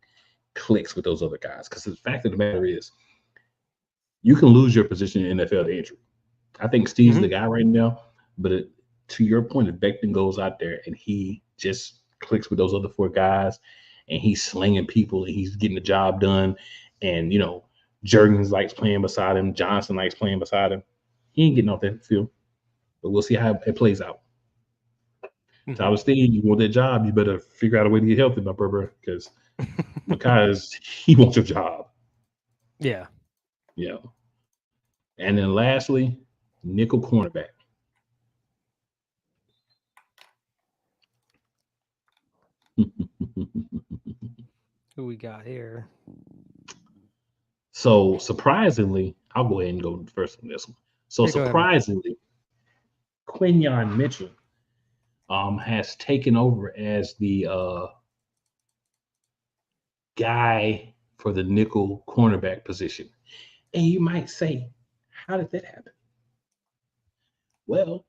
S1: clicks with those other guys. Because the fact of the matter is, you can lose your position in the NFL to injury. I think Steen's the guy right now, but to your point, if Becton goes out there and he just clicks with those other four guys and he's slinging people and he's getting the job done, and Jurgens likes playing beside him, Johnson likes playing beside him, he ain't getting off that field. But we'll see how it plays out. Tyler Steen, you want that job, you better figure out a way to get healthy, my brother, because Mekhi he wants your job.
S2: Yeah.
S1: Yeah. And then lastly, nickel cornerback.
S2: Who we got here?
S1: So surprisingly, I'll go ahead and go first on this one. So surprisingly, Quinyon Mitchell has taken over as the guy for the nickel cornerback position. And you might say, how did that happen? Well,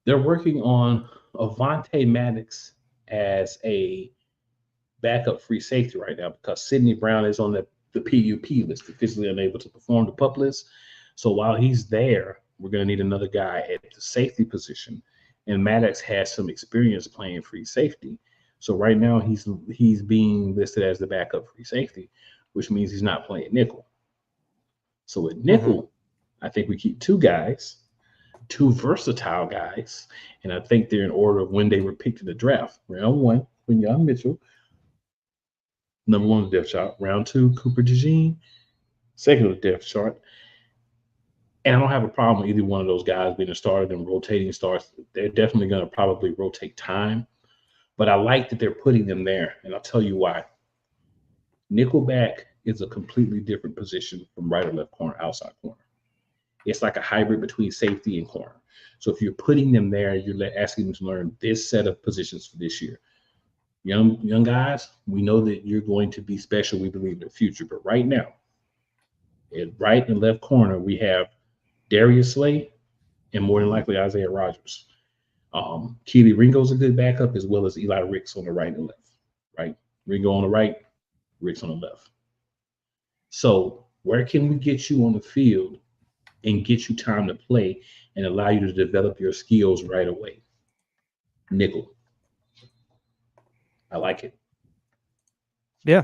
S1: they're working on Avonte Maddox as a backup free safety right now because Sidney Brown is on the PUP list, officially unable to perform the PUP list. So while he's there, we're going to need another guy at the safety position. And Maddox has some experience playing free safety. So right now he's being listed as the backup free safety, which means he's not playing nickel. So with nickel, I think we keep two guys, two versatile guys, and I think they're in order of when they were picked in the draft. Round 1, Quinyon Mitchell, number 1 on the depth chart. Round 2, Cooper DeJean, second on the depth chart. And I don't have a problem with either one of those guys being a starter and rotating starts. They're definitely going to probably rotate time. But I like that they're putting them there, and I'll tell you why. Nickelback is a completely different position from right or left corner, outside corner. It's like a hybrid between safety and corner. So if you're putting them there, you're asking them to learn this set of positions for this year. Young guys, we know that you're going to be special, we believe, in the future. But right now, at right and left corner, we have Darius Slay and more than likely Isaiah Rodgers. Keely Ringo's a good backup, as well as Eli Ricks on the right and left. Right, Ringo on the right, Ricks on the left. So where can we get you on the field and get you time to play and allow you to develop your skills right away? Nickel. I like it.
S2: Yeah.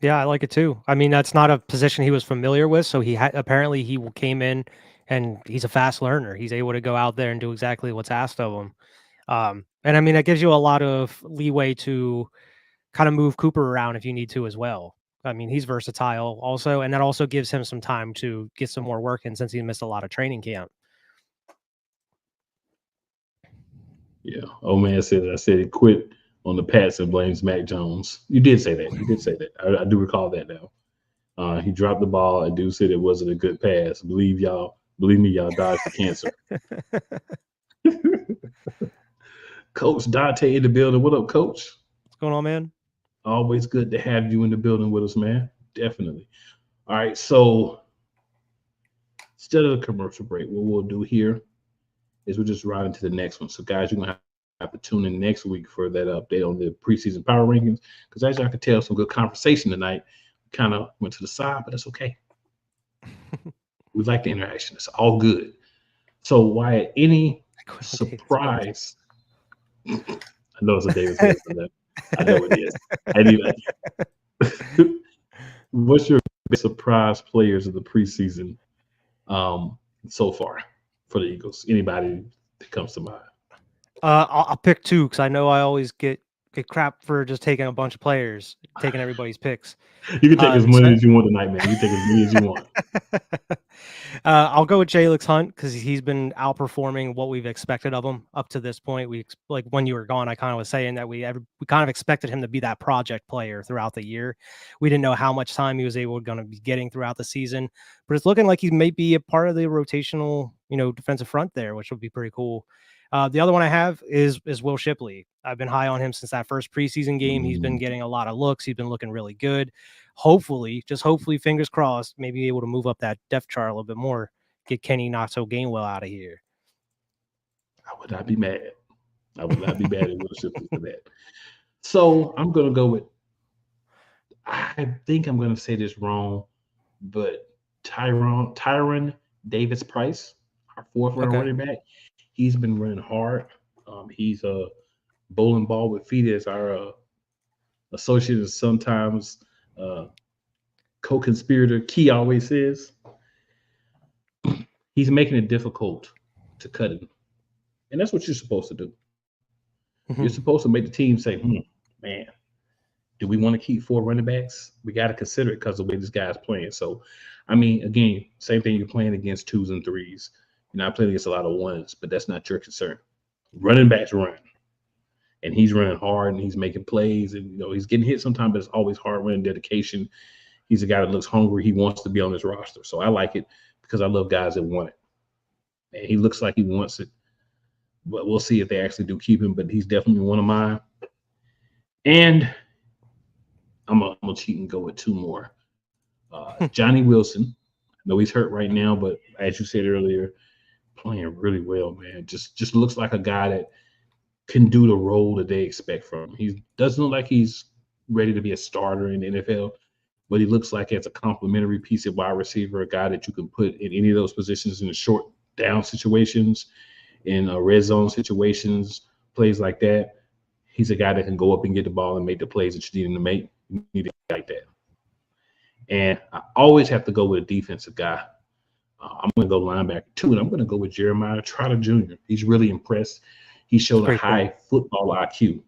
S2: Yeah, I like it too. I mean, that's not a position he was familiar with, so apparently he came in and he's a fast learner. He's able to go out there and do exactly what's asked of him. And I mean, that gives you a lot of leeway to kind of move Cooper around if you need to as well. I mean, he's versatile also, and that also gives him some time to get some more work in since he missed a lot of training camp.
S1: Yeah. Oh man said I said he quit on the Pats and blames Mac Jones. You did say that. You did say that. I do recall that now. He dropped the ball. I do said it wasn't a good pass. Believe me, y'all dodged the cancer. Coach Dante in the building. What up, Coach?
S2: What's going on, man?
S1: Always good to have you in the building with us, man. Definitely. All right, so instead of the commercial break, what we'll do here is we'll just ride into the next one. So, guys, you're going to have to tune in next week for that update on the preseason power rankings, because as y'all can tell, some good conversation tonight. Kind of went to the side, but that's okay. We like the interaction. It's all good. So, why any surprise – I know it's a Davis for that. I know it is. I knew that. What's your surprise players of the preseason so far for the Eagles? Anybody that comes to mind?
S2: I'll pick two because I know I always get crap for just taking a bunch of players, taking everybody's picks.
S1: You can take as many as you want tonight, man. You take as many as you want.
S2: I'll go with Jalix Hunt because he's been outperforming what we've expected of him up to this point. Like when you were gone, I kind of was saying that we kind of expected him to be that project player throughout the year. We didn't know how much time he was going to be getting throughout the season, but it's looking like he may be a part of the rotational, defensive front there, which would be pretty cool. The other one I have is Will Shipley. I've been high on him since that first preseason game. He's been getting a lot of looks. He's been looking really good. Hopefully, fingers crossed, maybe able to move up that depth chart a little bit more, get Kenny Knoxville Gainwell out of here.
S1: I would not be mad. I would not be mad at Will Shipley for that. So I'm going to go with, I think I'm going to say this wrong, but Tyron Davis Price, our fourth round running back. He's been running hard. He's a bowling ball with feet, as our associate is sometimes co-conspirator Key always says. He's making it difficult to cut him. And that's what you're supposed to do. Mm-hmm. You're supposed to make the team say, man, do we want to keep 4 running backs? We got to consider it because of the way this guy's playing. So, I mean, again, same thing, you're playing against 2s and 3s. You're not playing against a lot of 1s, but that's not your concern. Running backs run. And he's running hard and he's making plays. And, he's getting hit sometimes, but it's always hard running dedication. He's a guy that looks hungry. He wants to be on this roster. So I like it because I love guys that want it. And he looks like he wants it. But we'll see if they actually do keep him. But he's definitely one of mine. And I'm going to cheat and go with 2 more. Johnny Wilson. I know he's hurt right now, but as you said earlier, playing really well, man. Just looks like a guy that can do the role that they expect from him. He doesn't look like he's ready to be a starter in the NFL, but he looks like as a complementary piece of wide receiver, a guy that you can put in any of those positions in the short down situations, in red zone situations, plays like that. He's a guy that can go up and get the ball and make the plays that you need him to make. You need a guy like that. And I always have to go with a defensive guy. I'm going to go linebacker too, and I'm going to go with Jeremiah Trotter Jr. He's really impressed. He showed a high football IQ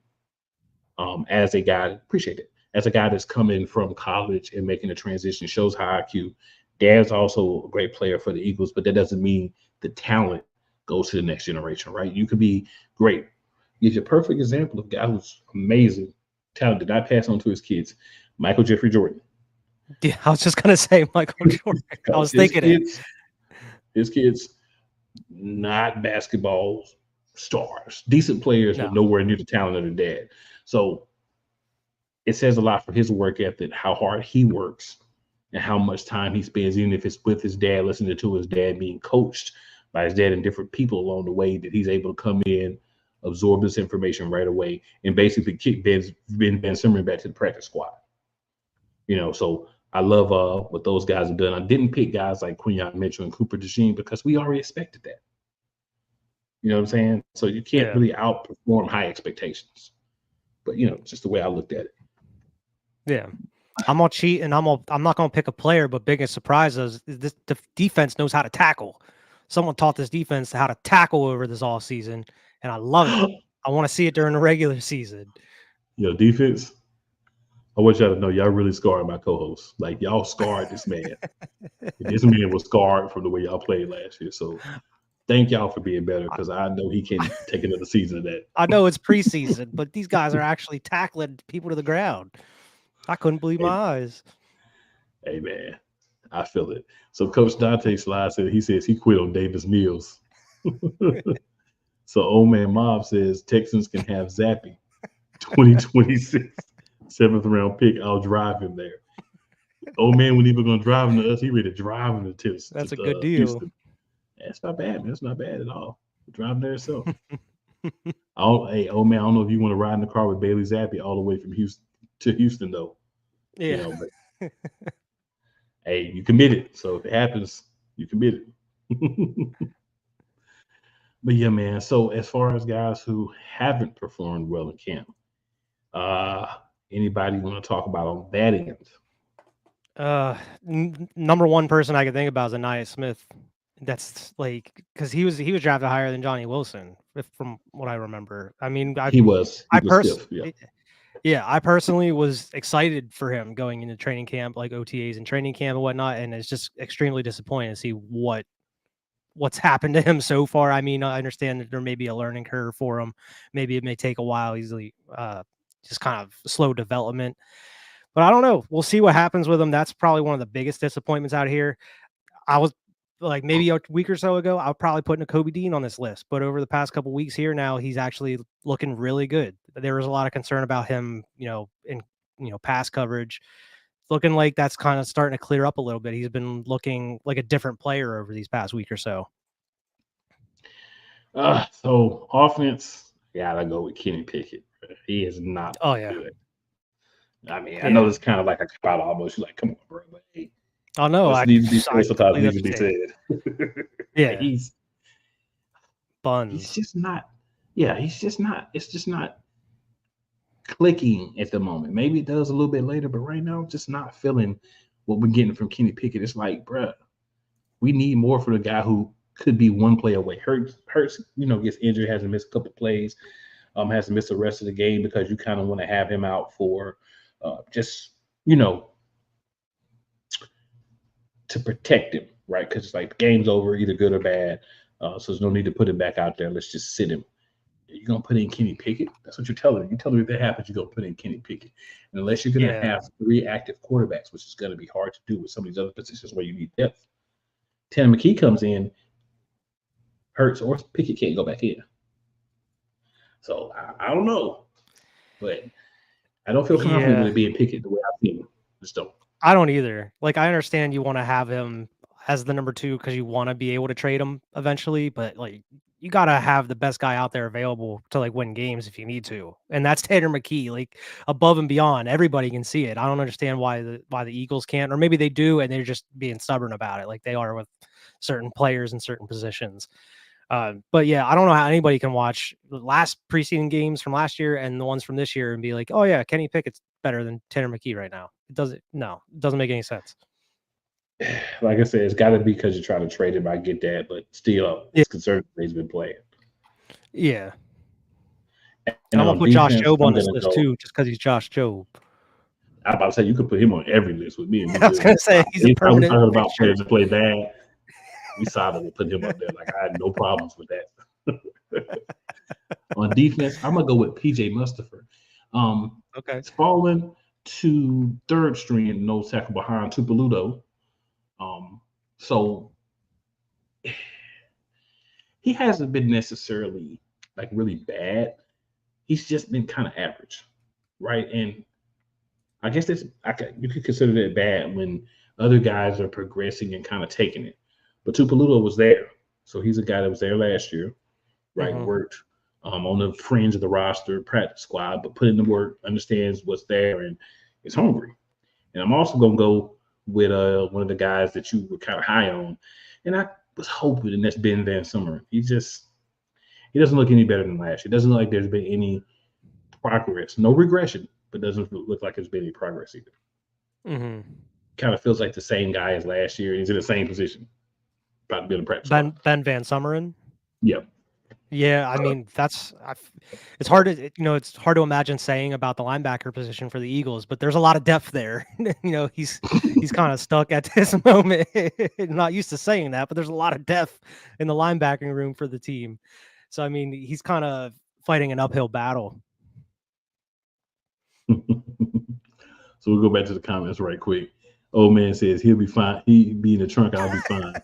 S1: as a guy. Appreciate it. As a guy that's coming from college and making a transition, shows high IQ. Dad's also a great player for the Eagles, but that doesn't mean the talent goes to the next generation, right? You could be great. He's a perfect example of a guy who's amazing talent, did not pass on to his kids. Michael Jeffrey Jordan.
S2: Yeah, I was just going to say Michael Jordan. I was thinking it.
S1: His kids, not basketball stars, decent players, but nowhere near the talent of their dad. So it says a lot for his work ethic, how hard he works, and how much time he spends, even if it's with his dad, listening to his dad being coached by his dad and different people along the way that he's able to come in, absorb this information right away, and basically kick Ben Simmons back to the practice squad. So I love what those guys have done. I didn't pick guys like Quinyon Mitchell and Cooper DeJean because we already expected that. You know what I'm saying? So you can't really outperform high expectations. But it's just the way I looked at it.
S2: Yeah. I'm gonna cheat and I'm not gonna pick a player, but biggest surprise is this the defense knows how to tackle. Someone taught this defense how to tackle over this all season, and I love it. I want to see it during the regular season.
S1: Defense. I want y'all to know y'all really scarred my co-host. Like y'all scarred this man. This man was scarred from the way y'all played last year. So thank y'all for being better because I know he can take another season of that.
S2: I know it's preseason, but these guys are actually tackling people to the ground. I couldn't believe my eyes.
S1: Hey, man, I feel it. So Coach Dante Slide said he says he quit on Davis Mills. So Old Man Mob says Texans can have Zappy 2026 7th round pick. I'll drive him there. Old man wasn't even going to drive him to us. He ready to drive him to Texas.
S2: That's a good deal.
S1: Houston. That's not bad, man. That's not bad at all. Drive there yourself. Hey, old man, I don't know if you want to ride in the car with Bailey Zappi all the way from Houston to Houston, though.
S2: Yeah.
S1: But, hey, you committed. So if it happens, you committed. But yeah, man. So as far as guys who haven't performed well in camp, anybody want to talk about on that
S2: end? Number one person I can think about is Anaya Smith. That's like because he was drafted higher than Johnny Wilson, from what I remember. I mean, I personally was excited for him going into training camp, like OTAs and training camp and whatnot, and it's just extremely disappointing to see what's happened to him so far. I mean, I understand that there may be a learning curve for him. Maybe it may take a while, easily, just kind of slow development. But I don't know. We'll see what happens with him. That's probably one of the biggest disappointments out here. I was like maybe a week or so ago, I would probably put Nakobe Dean on this list. But over the past couple of weeks here now, he's actually looking really good. There was a lot of concern about him, in pass coverage. It's looking like that's kind of starting to clear up a little bit. He's been looking like a different player over these past week or so.
S1: So offense, gotta go with Kenny Pickett. He is not good. I mean, I know it's kind of like a cop out almost. You're like, come on, bro. Hey,
S2: oh no,
S1: needs to be said.
S2: Yeah,
S1: he's
S2: buns.
S1: He's just not. Yeah, he's just not. It's just not clicking at the moment. Maybe it does a little bit later, but right now, I'm just not feeling what we're getting from Kenny Pickett. It's like, bro, we need more for the guy who could be one play away. Hurts, gets injured, has to miss a couple plays, has to miss the rest of the game because you kind of want to have him out for just, to protect him, right? Because it's like the game's over, either good or bad. So there's no need to put him back out there. Let's just sit him. You're going to put in Kenny Pickett? That's what you're telling me. You're telling me if that happens, you're going to put in Kenny Pickett. And unless you're going to have 3 active quarterbacks, which is going to be hard to do with some of these other positions where you need depth. Tanner McKee comes in, Hurts or Pickett can't go back in. So I don't know. But I don't feel confident with it being Pickett the way I feel. Just don't.
S2: I don't either. Like, I understand you want to have him as the number 2 because you want to be able to trade him eventually, but like you got to have the best guy out there available to like win games if you need to. And that's Tanner McKee, like above and beyond. Everybody can see it. I don't understand why the Eagles can't, or maybe they do and they're just being stubborn about it like they are with certain players in certain positions. But yeah, I don't know how anybody can watch the last preseason games from last year and the ones from this year and be like, oh yeah, Kenny Pickett's better than Tanner McKee right now. It doesn't make any sense.
S1: Like I said, it's got to be because you're trying to trade him. I get that, but still, it's conservative he's been playing.
S2: Yeah. And I'm going to put Josh Jobe on this list too, just because he's Josh Jobe.
S1: I'm about to say, you could put him on every list with me.
S2: I was going to say, he's a permanent.
S1: Talking about players to play bad. We solidly put him up there. Like, I had no problems with that. On defense, I'm going to go with PJ Mustipher.
S2: Okay.
S1: It's fallen to 3rd string nose tackle behind Tupeludo. So he hasn't been necessarily like really bad. He's just been kind of average, right? And I guess you could consider that bad when other guys are progressing and kind of taking it. But Tupeludo was there, So he's a guy that was there last year, right?
S2: Mhm.
S1: Worked on the fringe of the roster, practice squad, but put in the work, understands what's there, and is hungry. And I'm also gonna go with one of the guys that you were kind of high on, and I was hoping, and that's Ben Van Summer. He doesn't look any better than last year. It doesn't look like there's been any progress, no regression, but doesn't look like there's been any progress either.
S2: Mm-hmm.
S1: Kind of feels like the same guy as last year. He's in the same position, about to be in the practice squad.
S2: Ben Van Summeren.
S1: Yep.
S2: Yeah, I mean it's hard to it's hard to imagine saying about the linebacker position for the Eagles, but there's a lot of depth there. He's kind of stuck at this moment. Not used to saying that, but there's a lot of depth in the linebacking room for the team. So I mean, he's kind of fighting an uphill battle.
S1: So we'll go back to the comments right quick. Old man says he'll be fine. He'll be in the trunk. I'll be fine.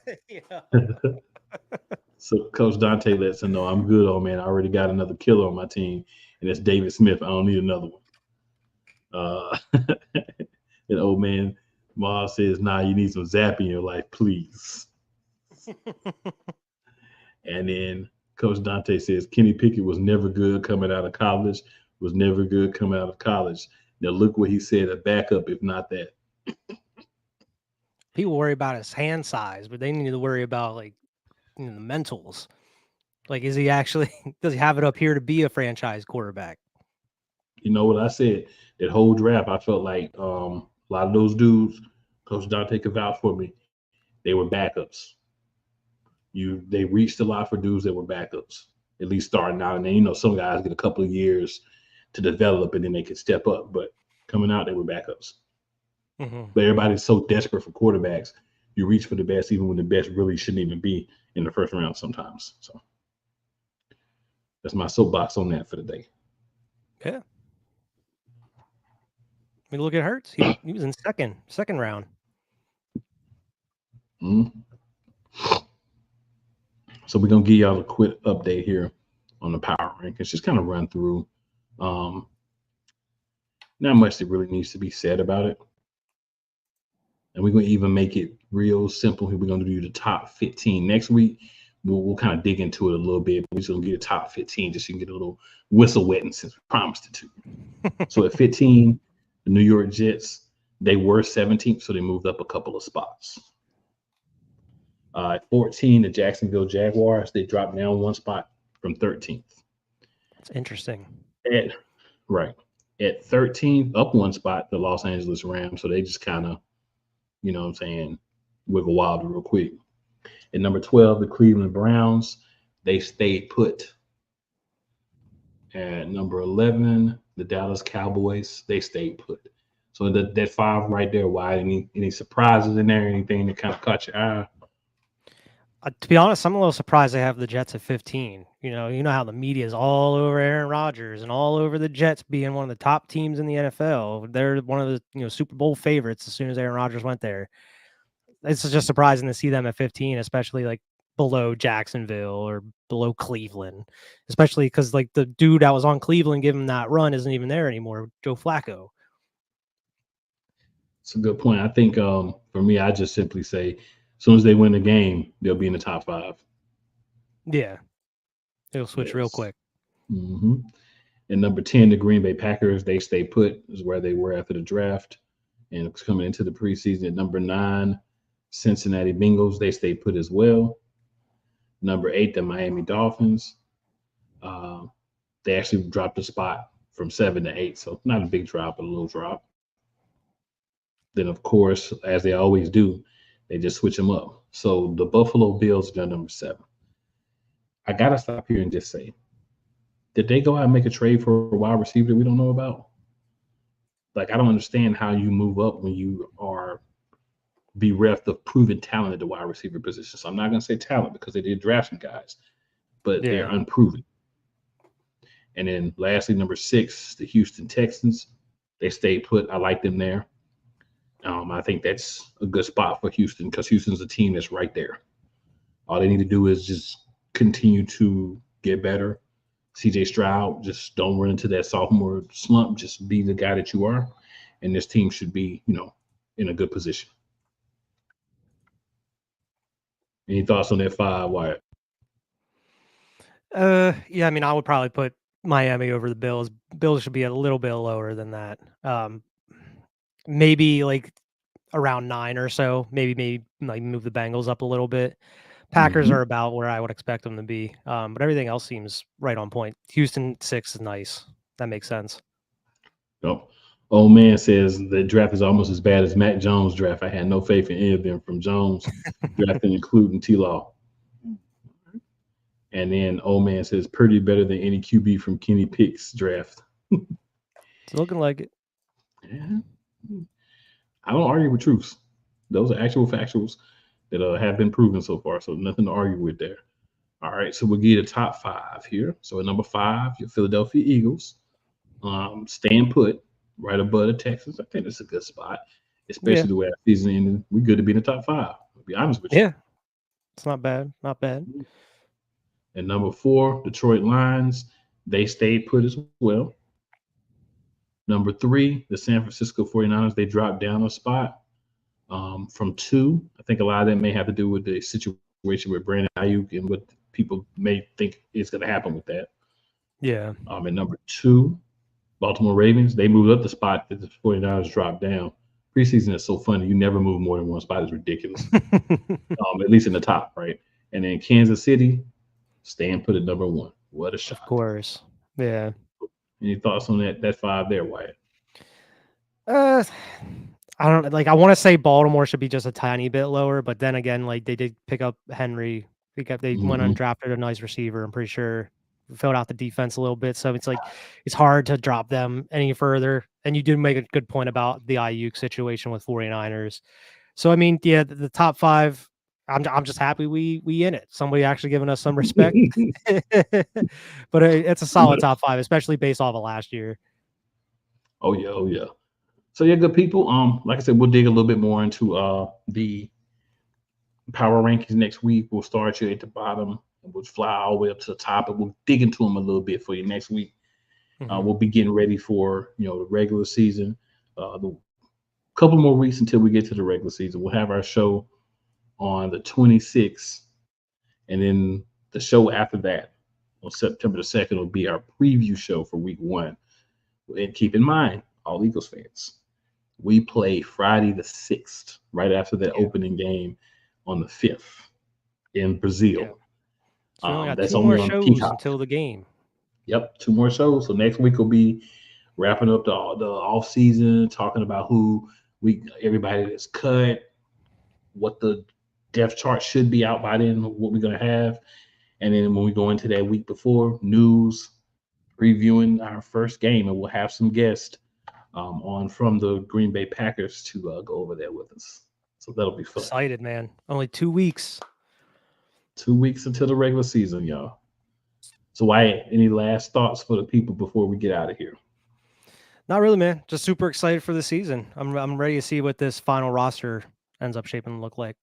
S1: So Coach Dante lets him know, I'm good, old man. I already got another killer on my team, and that's David Smith. I don't need another one. And old man Ma says, nah, you need some zap in your life, please. And then Coach Dante says, Kenny Pickett was never good coming out of college, Now look what he said, a backup, if not that.
S2: People worry about his hand size, but they need to worry about the mentals. Like, is he actually, does he have it up here to be a franchise quarterback?
S1: You know what I said? That whole draft, I felt like a lot of those dudes, Coach Dante could vouch for me, they were backups. They reached a lot for dudes that were backups, at least starting out. And then, some guys get a couple of years to develop and then they could step up. But coming out, they were backups.
S2: Mm-hmm.
S1: But everybody's so desperate for quarterbacks, you reach for the best, even when the best really shouldn't even be in the first round sometimes. So that's my soapbox on that for the day.
S2: Yeah. I mean, look at Hurts. He was in second round.
S1: Mm-hmm. So we're going to give y'all a quick update here on the power rankings. Just kind of run through. Not much that really needs to be said about it. And we're going to even make it real simple. We're going to do the top 15 next week. We'll kind of dig into it a little bit. We're just going to get a top 15 just so you can get a little whistle wetting since we promised it to you. So at 15, the New York Jets, they were 17th, so they moved up a couple of spots. At 14, the Jacksonville Jaguars, they dropped down one spot from 13th.
S2: That's interesting.
S1: At 13, up one spot, the Los Angeles Rams. So they just kind of, wiggle wild real quick. At number 12, the Cleveland Browns, they stayed put. At number 11, the Dallas Cowboys, they stayed put. So that 5 right there, why any surprises in there, anything that kind of caught your eye?
S2: To be honest, I'm a little surprised they have the Jets at 15. You know how the media is all over Aaron Rodgers and all over the Jets being one of the top teams in the NFL. They're one of the Super Bowl favorites as soon as Aaron Rodgers went there. It's just surprising to see them at 15, especially below Jacksonville or below Cleveland, especially because the dude that was on Cleveland giving that run isn't even there anymore, Joe Flacco.
S1: It's a good point. I think for me, I just simply say, as soon as they win the game, they'll be in the top 5.
S2: Yeah. It'll switch real quick.
S1: Mm-hmm. And number 10, the Green Bay Packers, they stay put, is where they were after the draft. And it's coming into the preseason. At number 9, Cincinnati Bengals, they stay put as well. Number 8, the Miami Dolphins. They actually dropped a spot from 7 to 8. So not a big drop, but a little drop. Then, of course, as they always do, they just switch them up. So the Buffalo Bills are number 7. I got to stop here and just say, did they go out and make a trade for a wide receiver that we don't know about? I don't understand how you move up when you are bereft of proven talent at the wide receiver position. So I'm not going to say talent because they did draft some guys, but they're unproven. And then lastly, number 6, the Houston Texans. They stayed put. I like them there. I think that's a good spot for Houston because Houston's a team that's right there. All they need to do is just continue to get better. CJ Stroud, just don't run into that sophomore slump. Just be the guy that you are. And this team should be, in a good position. Any thoughts on that 5, Wyatt?
S2: Yeah, I mean, I would probably put Miami over the Bills. Bills should be a little bit lower than that. Maybe like around 9 or so. Maybe like move the Bengals up a little bit. Packers are about where I would expect them to be. But everything else seems right on point. Houston 6 is nice. That makes sense.
S1: No. Old man says the draft is almost as bad as Mac Jones' draft. I had no faith in any of them from Jones drafting, including T-Law. And then old man says Purdy better than any QB from Kenny Pickett's draft.
S2: It's looking like it.
S1: Yeah. I don't argue with truths. Those are actual factuals that have been proven so far. So nothing to argue with there. All right. So we'll get a top 5 here. So at number 5, your Philadelphia Eagles. Staying put right above the Texans. I think that's a good spot, especially the way our season ended. We're good to be in the top 5. I'll be honest with you.
S2: Yeah. It's not bad. Not bad.
S1: And number 4, Detroit Lions. They stayed put as well. Number 3, the San Francisco 49ers. They dropped down a spot from 2. I think a lot of that may have to do with the situation with Brandon Ayuk and what people may think is going to happen with that.
S2: Yeah.
S1: And number 2, Baltimore Ravens. They moved up the spot that the 49ers dropped down. Preseason is so funny. You never move more than one spot. It's ridiculous. At least in the top, right? And then Kansas City, staying put at number 1. What a shot.
S2: Of course. Yeah.
S1: Any thoughts on that 5 there, Wyatt?
S2: I don't like. I want to say Baltimore should be just a tiny bit lower, but then again, like they did pick up Henry. They went and drafted a nice receiver. I'm pretty sure filled out the defense a little bit, so it's like it's hard to drop them any further. And you did make a good point about the Ayuk situation with 49ers. So I mean, yeah, the top 5. I'm just happy we in it. Somebody actually giving us some respect. But it's a solid top 5, especially based off of last year.
S1: Oh yeah. So yeah, good people. Like I said, we'll dig a little bit more into the power rankings next week. We'll start you at the bottom and we'll fly all the way up to the top, and we'll dig into them a little bit for you next week. We'll be getting ready for the regular season. The couple more weeks until we get to the regular season. We'll have our show on the 26th, and then the show after that on September the 2nd will be our preview show for week 1. And keep in mind, all Eagles fans, we play Friday the 6th, right after the opening game on the 5th in Brazil.
S2: So we only got
S1: that's
S2: 2
S1: only
S2: more
S1: on
S2: shows
S1: Peacock
S2: until the game.
S1: Yep, 2 more shows. So next week will be wrapping up the off season, talking about who everybody that's cut, what the depth chart should be out by then, what we're going to have. And then when we go into that week before, news, previewing our first game, and we'll have some guests on from the Green Bay Packers to go over there with us. So that'll be fun.
S2: Excited, man. Only 2 weeks.
S1: 2 weeks until the regular season, y'all. So Wyatt, any last thoughts for the people before we get out of here?
S2: Not really, man. Just super excited for the season. I'm ready to see what this final roster ends up shaping to look like.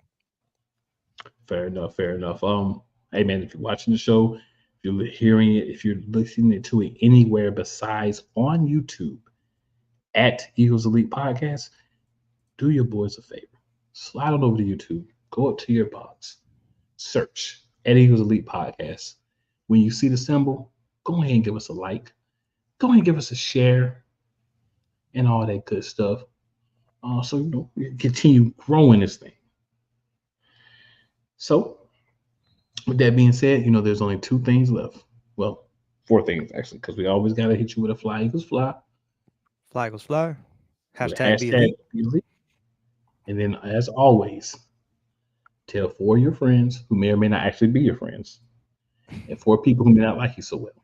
S1: Fair enough. Hey man, if you're watching the show, if you're hearing it, if you're listening to it anywhere besides on YouTube at Eagles Elite Podcast, do your boys a favor. Slide on over to YouTube. Go up to your box. Search at Eagles Elite Podcast. When you see the symbol, go ahead and give us a like. Go ahead and give us a share and all that good stuff. So we continue growing this thing. So with that being said, there's only 2 things left. Well, 4 things actually, because we always got to hit you with a Fly Eagles Fly.
S2: Fly Eagles Fly. Hashtag be elite.
S1: And then, as always, tell 4 of your friends who may or may not actually be your friends, and 4 people who may not like you so well.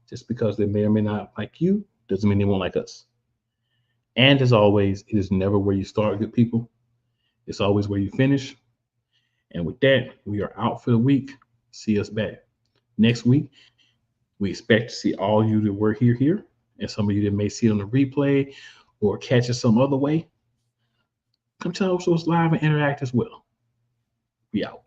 S1: Just because they may or may not like you doesn't mean they won't like us. And as always, it is never where you start, good people. It's always where you finish. And with that, we are out for the week. See us back next week. We expect to see all of you that were here, and some of you that may see it on the replay or catch us some other way. Come tell us live and interact as well. We out.